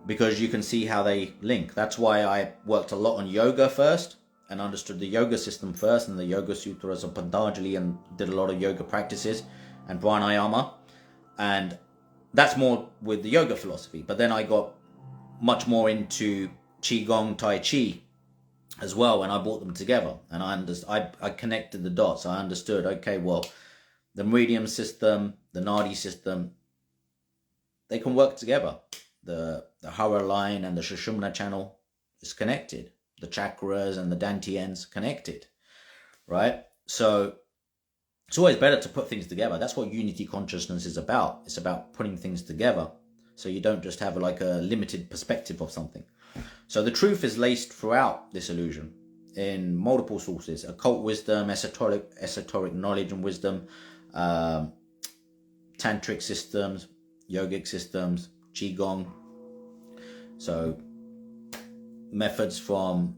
because you can see how they link. That's why I worked a lot on yoga first and understood the yoga system first and the Yoga Sutras of Patanjali and did a lot of yoga practices and pranayama, and that's more with the yoga philosophy. But then I got much more into Qigong, Tai Chi as well, and I brought them together and I connected the dots. I understood, okay, well, the meridian system, the Nadi system, they can work together. The Hara line and the Sushumna channel is connected. The chakras and the Dantians connected, right? So it's always better to put things together. That's what unity consciousness is about. It's about putting things together so you don't just have like a limited perspective of something. So the truth is laced throughout this illusion in multiple sources: occult wisdom, esoteric knowledge and wisdom, tantric systems, yogic systems, qigong. So methods from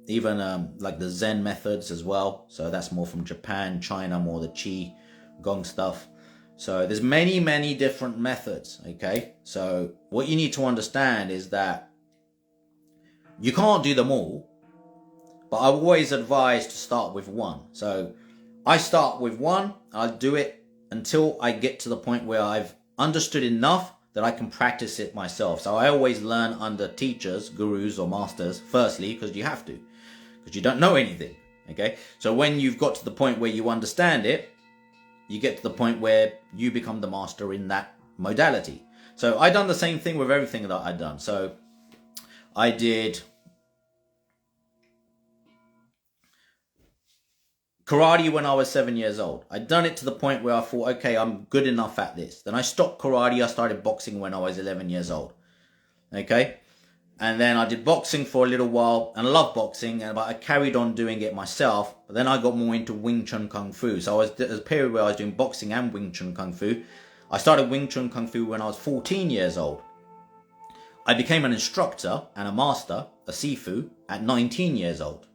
even like the Zen methods as well. So that's more from Japan, China, more the Qi Gong stuff. So there's many different methods. Okay, so what you need to understand is that you can't do them all, but I always advise to start with one. So I start with one, I'll do it until I get to the point where I've understood enough that I can practice it myself. So I always learn under teachers, gurus or masters, firstly, because you have to, because you don't know anything, okay? So when you've got to the point where you understand it, you get to the point where you become the master in that modality. So I done the same thing with everything that I'd done. So I did Karate when I was 7 years old. I'd done it to the point where I thought, okay, I'm good enough at this. Then I stopped karate. I started boxing when I was 11 years old. Okay? And then I did boxing for a little while, and I loved boxing, but I carried on doing it myself. But then I got more into Wing Chun Kung Fu. So there's a period where I was doing boxing and Wing Chun Kung Fu. I started Wing Chun Kung Fu when I was 14 years old. I became an instructor and a master, a Sifu, at 19 years old.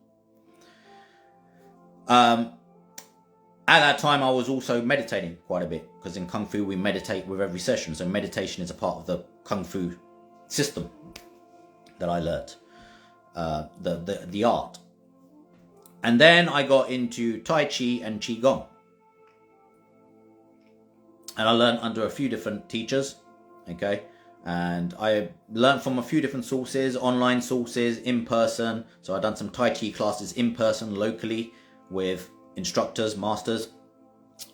At that time, I was also meditating quite a bit, because in Kung Fu we meditate with every session. So meditation is a part of the Kung Fu system that I learnt, the art. And then I got into Tai Chi and Qigong. And I learned under a few different teachers, okay? And I learned from a few different sources, online sources, in person. So I've done some Tai Chi classes in person, locally, with instructors, masters.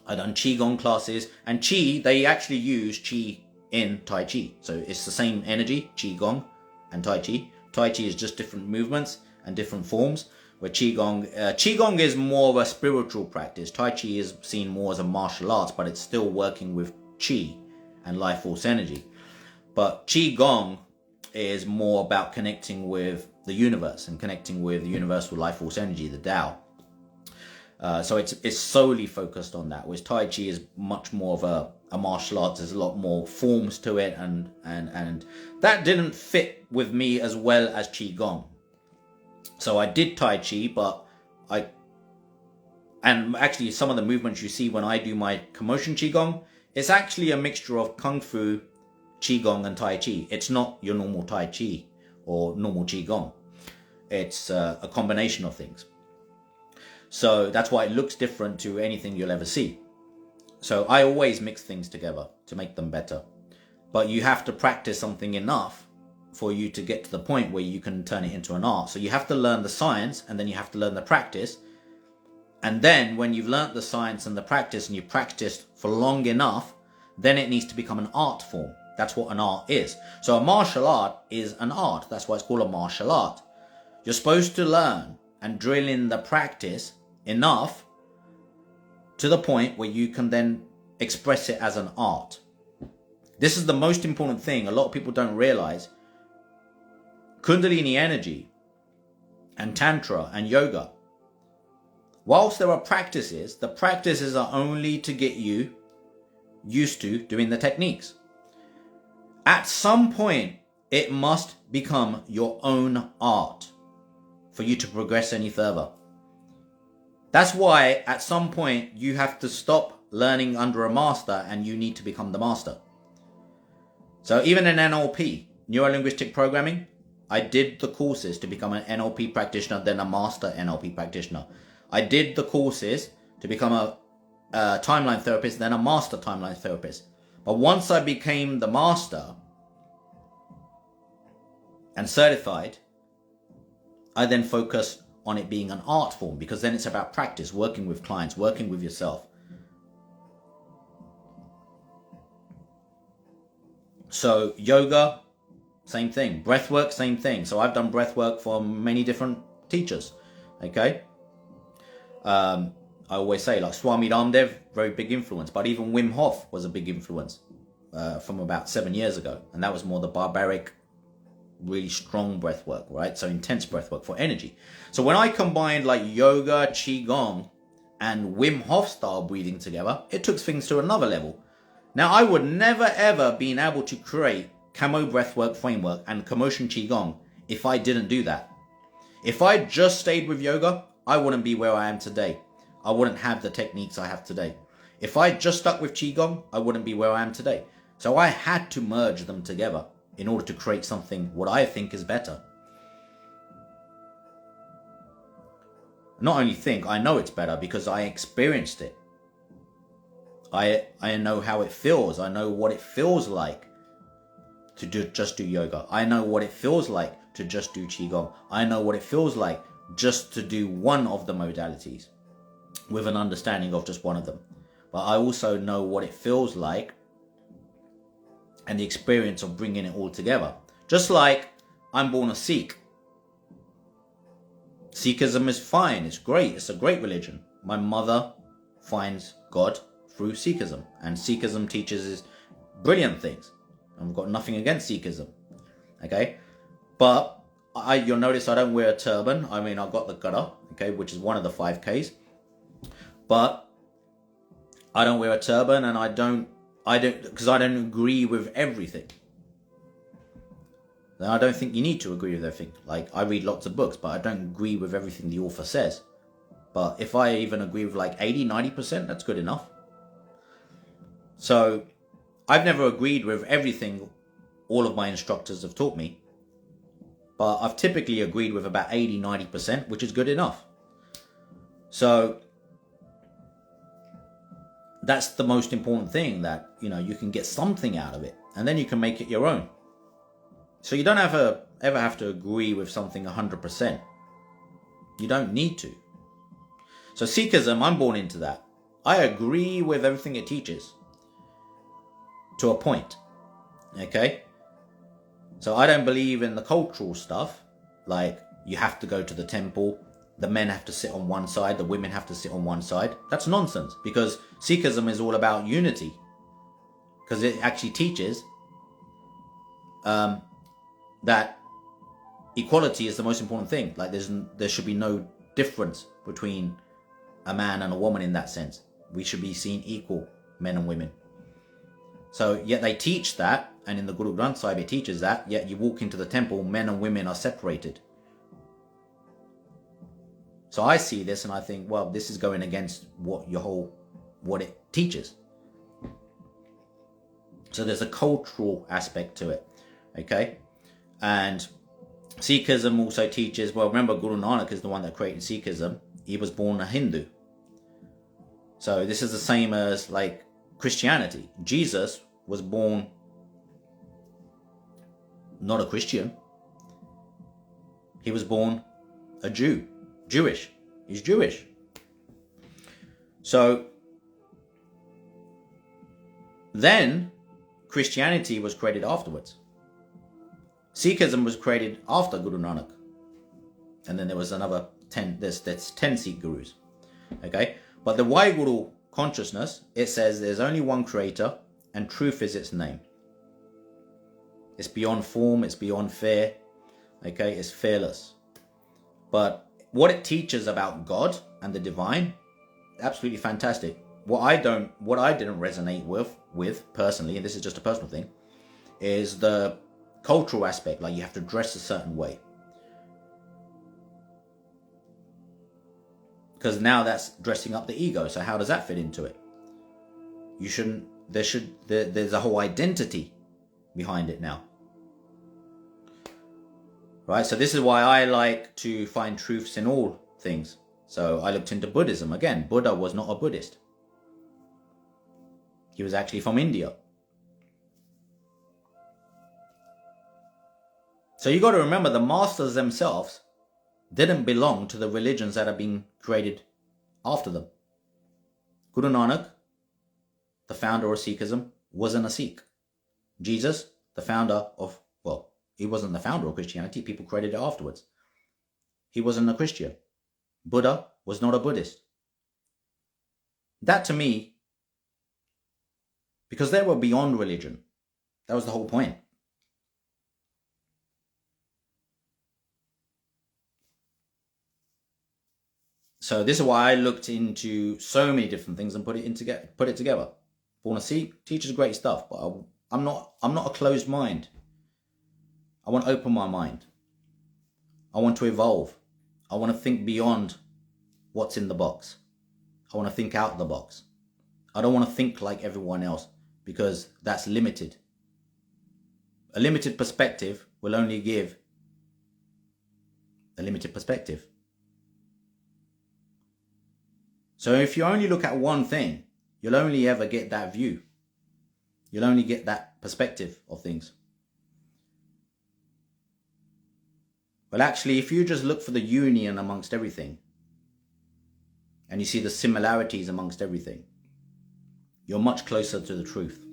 I've done Qigong classes. And Qi, they actually use Qi in Tai Chi. So it's the same energy, Qigong and Tai Chi. Tai Chi is just different movements and different forms. Where Qigong is more of a spiritual practice. Tai Chi is seen more as a martial arts, but it's still working with Qi and life force energy. But Qigong is more about connecting with the universe and connecting with the universal life force energy, the Tao. So it's solely focused on that, whereas Tai Chi is much more of a martial arts. There's a lot more forms to it, and that didn't fit with me as well as Qigong. So I did Tai Chi, but and actually some of the movements you see when I do my commotion Qigong, it's actually a mixture of Kung Fu, Qigong and Tai Chi. It's not your normal Tai Chi or normal Qigong. It's a combination of things. So that's why it looks different to anything you'll ever see. So I always mix things together to make them better. But you have to practice something enough for you to get to the point where you can turn it into an art. So you have to learn the science, and then you have to learn the practice. And then when you've learned the science and the practice, and you've practiced for long enough, then it needs to become an art form. That's what an art is. So a martial art is an art. That's why it's called a martial art. You're supposed to learn and drill in the practice enough to the point where you can then express it as an art. This is the most important thing a lot of people don't realize. Kundalini energy and Tantra and yoga, whilst there are practices, the practices are only to get you used to doing the techniques. At some point, it must become your own art for you to progress any further. That's why at some point you have to stop learning under a master and you need to become the master. So even in NLP, neuro-linguistic programming, I did the courses to become an NLP practitioner, then a master NLP practitioner. I did the courses to become a timeline therapist, then a master timeline therapist. But once I became the master and certified, I then focused on it being an art form, because then it's about practice, working with clients, working with yourself. So yoga, same thing. Breathwork, same thing. So I've done breathwork from many different teachers. Okay. I always say, like Swami Ramdev, very big influence. But even Wim Hof was a big influence from about 7 years ago. And that was more the barbaric, really strong breathwork, right? So intense breathwork for energy. So when I combined like yoga, Qigong, and Wim Hof style breathing together, it took things to another level. Now, I would never ever been able to create Kambo breathwork framework and commotion Qigong if I didn't do that. If I just stayed with yoga, I wouldn't be where I am today. I wouldn't have the techniques I have today. If I just stuck with Qigong, I wouldn't be where I am today. So I had to merge them together in order to create something what I think is better. Not only think, I know it's better because I experienced it. I know how it feels. I know what it feels like to just do yoga. I know what it feels like to just do Qigong. I know what it feels like just to do one of the modalities with an understanding of just one of them. But I also know what it feels like and the experience of bringing it all together. Just like I'm born a Sikh. Sikhism is fine. It's great. It's a great religion. my mother finds God through Sikhism, and Sikhism teaches brilliant things. I've got nothing against Sikhism, okay? But you'll notice I don't wear a turban. I mean, I've got the gada, okay, which is one of the 5Ks. But I don't wear a turban, and I don't, because I don't agree with everything. And I don't think you need to agree with everything. Like, I read lots of books, but I don't agree with everything the author says. But if I even agree with like 80-90%, that's good enough. So I've never agreed with everything all of my instructors have taught me, but I've typically agreed with about 80-90%, which is good enough. So that's the most important thing, that, you know, you can get something out of it, and then you can make it your own. So you don't ever have to agree with something 100%. You don't need to. So Sikhism, I'm born into that. I agree with everything it teaches to a point, okay? So I don't believe in the cultural stuff, like you have to go to the temple, the men have to sit on one side, the women have to sit on one side. That's nonsense, because Sikhism is all about unity, because it actually teaches that equality is the most important thing. Like there should be no difference between a man and a woman in that sense. We should be seen equal, men and women. So yet they teach that, and in the Guru Granth Sahib it teaches that, yet you walk into the temple, men and women are separated. So I see this and I think, well, this is going against what it teaches. So there's a cultural aspect to it, okay? And Sikhism also teaches, well, remember Guru Nanak is the one that created Sikhism. He was born a Hindu. So this is the same as like Christianity. Jesus was born not a Christian. He was born a Jew, Jewish. He's Jewish. So then Christianity was created afterwards. Sikhism was created after Guru Nanak. And then there was another 10, there's 10 Sikh gurus. Okay? But the Waheguru consciousness, it says there's only one creator and truth is its name. It's beyond form, it's beyond fear. Okay? It's fearless. But what it teaches about God and the divine, absolutely fantastic. What I didn't resonate with personally, and this is just a personal thing, is the cultural aspect. Like you have to dress a certain way, because now that's dressing up the ego. So how does that fit into it? There's a whole identity behind it now, right? So this is why I like to find truths in all things. So I looked into Buddhism. Again, Buddha was not a Buddhist. He was actually from India. So you got to remember, the masters themselves didn't belong to the religions that have been created after them. Guru Nanak, the founder of Sikhism, wasn't a Sikh. Jesus, the founder of, well, he wasn't the founder of Christianity. People created it afterwards. He wasn't a Christian. Buddha was not a Buddhist. That to me, because they were beyond religion. That was the whole point. So this is why I looked into so many different things and put it together. Born a Sikh teaches great stuff, but I'm not a closed mind. I want to open my mind. I want to evolve. I want to think beyond what's in the box. I want to think out of the box. I don't want to think like everyone else, because that's limited. A limited perspective will only give a limited perspective. So if you only look at one thing, you'll only ever get that view. You'll only get that perspective of things. But actually, if you just look for the union amongst everything, and you see the similarities amongst everything, you're much closer to the truth.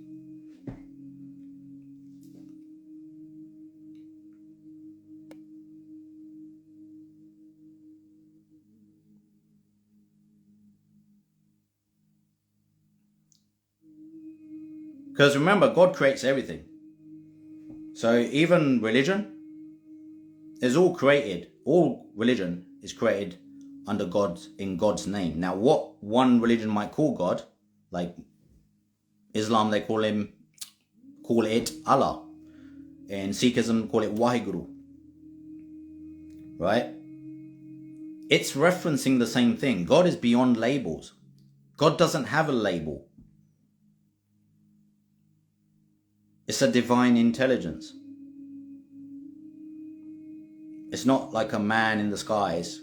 Because remember, God creates everything. So even religion is all created. All religion is created under in God's name. Now, what one religion might call God, like Islam, they call it Allah. In Sikhism, call it Waheguru. Right? It's referencing the same thing. God is beyond labels. God doesn't have a label. It's a divine intelligence. It's not like a man in the skies.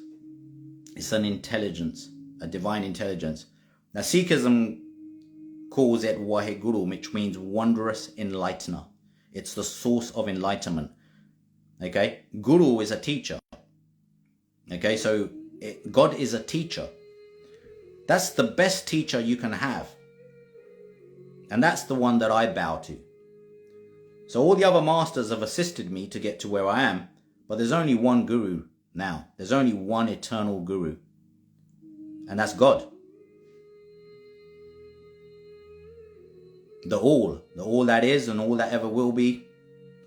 It's an intelligence, a divine intelligence. Now, Sikhism calls it Waheguru, which means wondrous enlightener. It's the source of enlightenment. Okay? Guru is a teacher. Okay, so God is a teacher. That's the best teacher you can have. And that's the one that I bow to. So all the other masters have assisted me to get to where I am, but there's only one guru now. There's only one eternal guru. And that's God. The all that is and all that ever will be,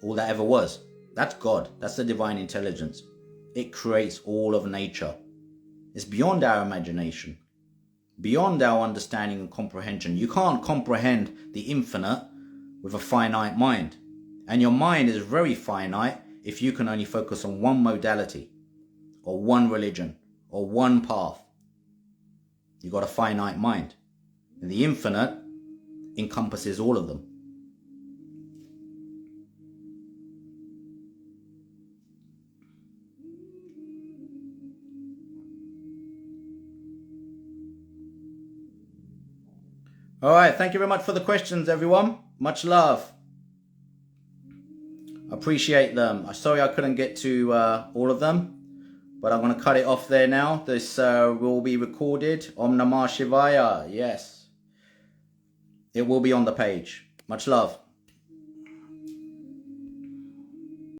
all that ever was. That's God. That's the divine intelligence. It creates all of nature. It's beyond our imagination, beyond our understanding and comprehension. You can't comprehend the infinite with a finite mind. And your mind is very finite if you can only focus on one modality or one religion or one path. You've got a finite mind. And the infinite encompasses all of them. All right, thank you very much for the questions, everyone. Much love. Appreciate them. I'm sorry I couldn't get to all of them, but I'm going to cut it off there now. This will be recorded. Om Namah Shivaya. Yes. It will be on the page. Much love.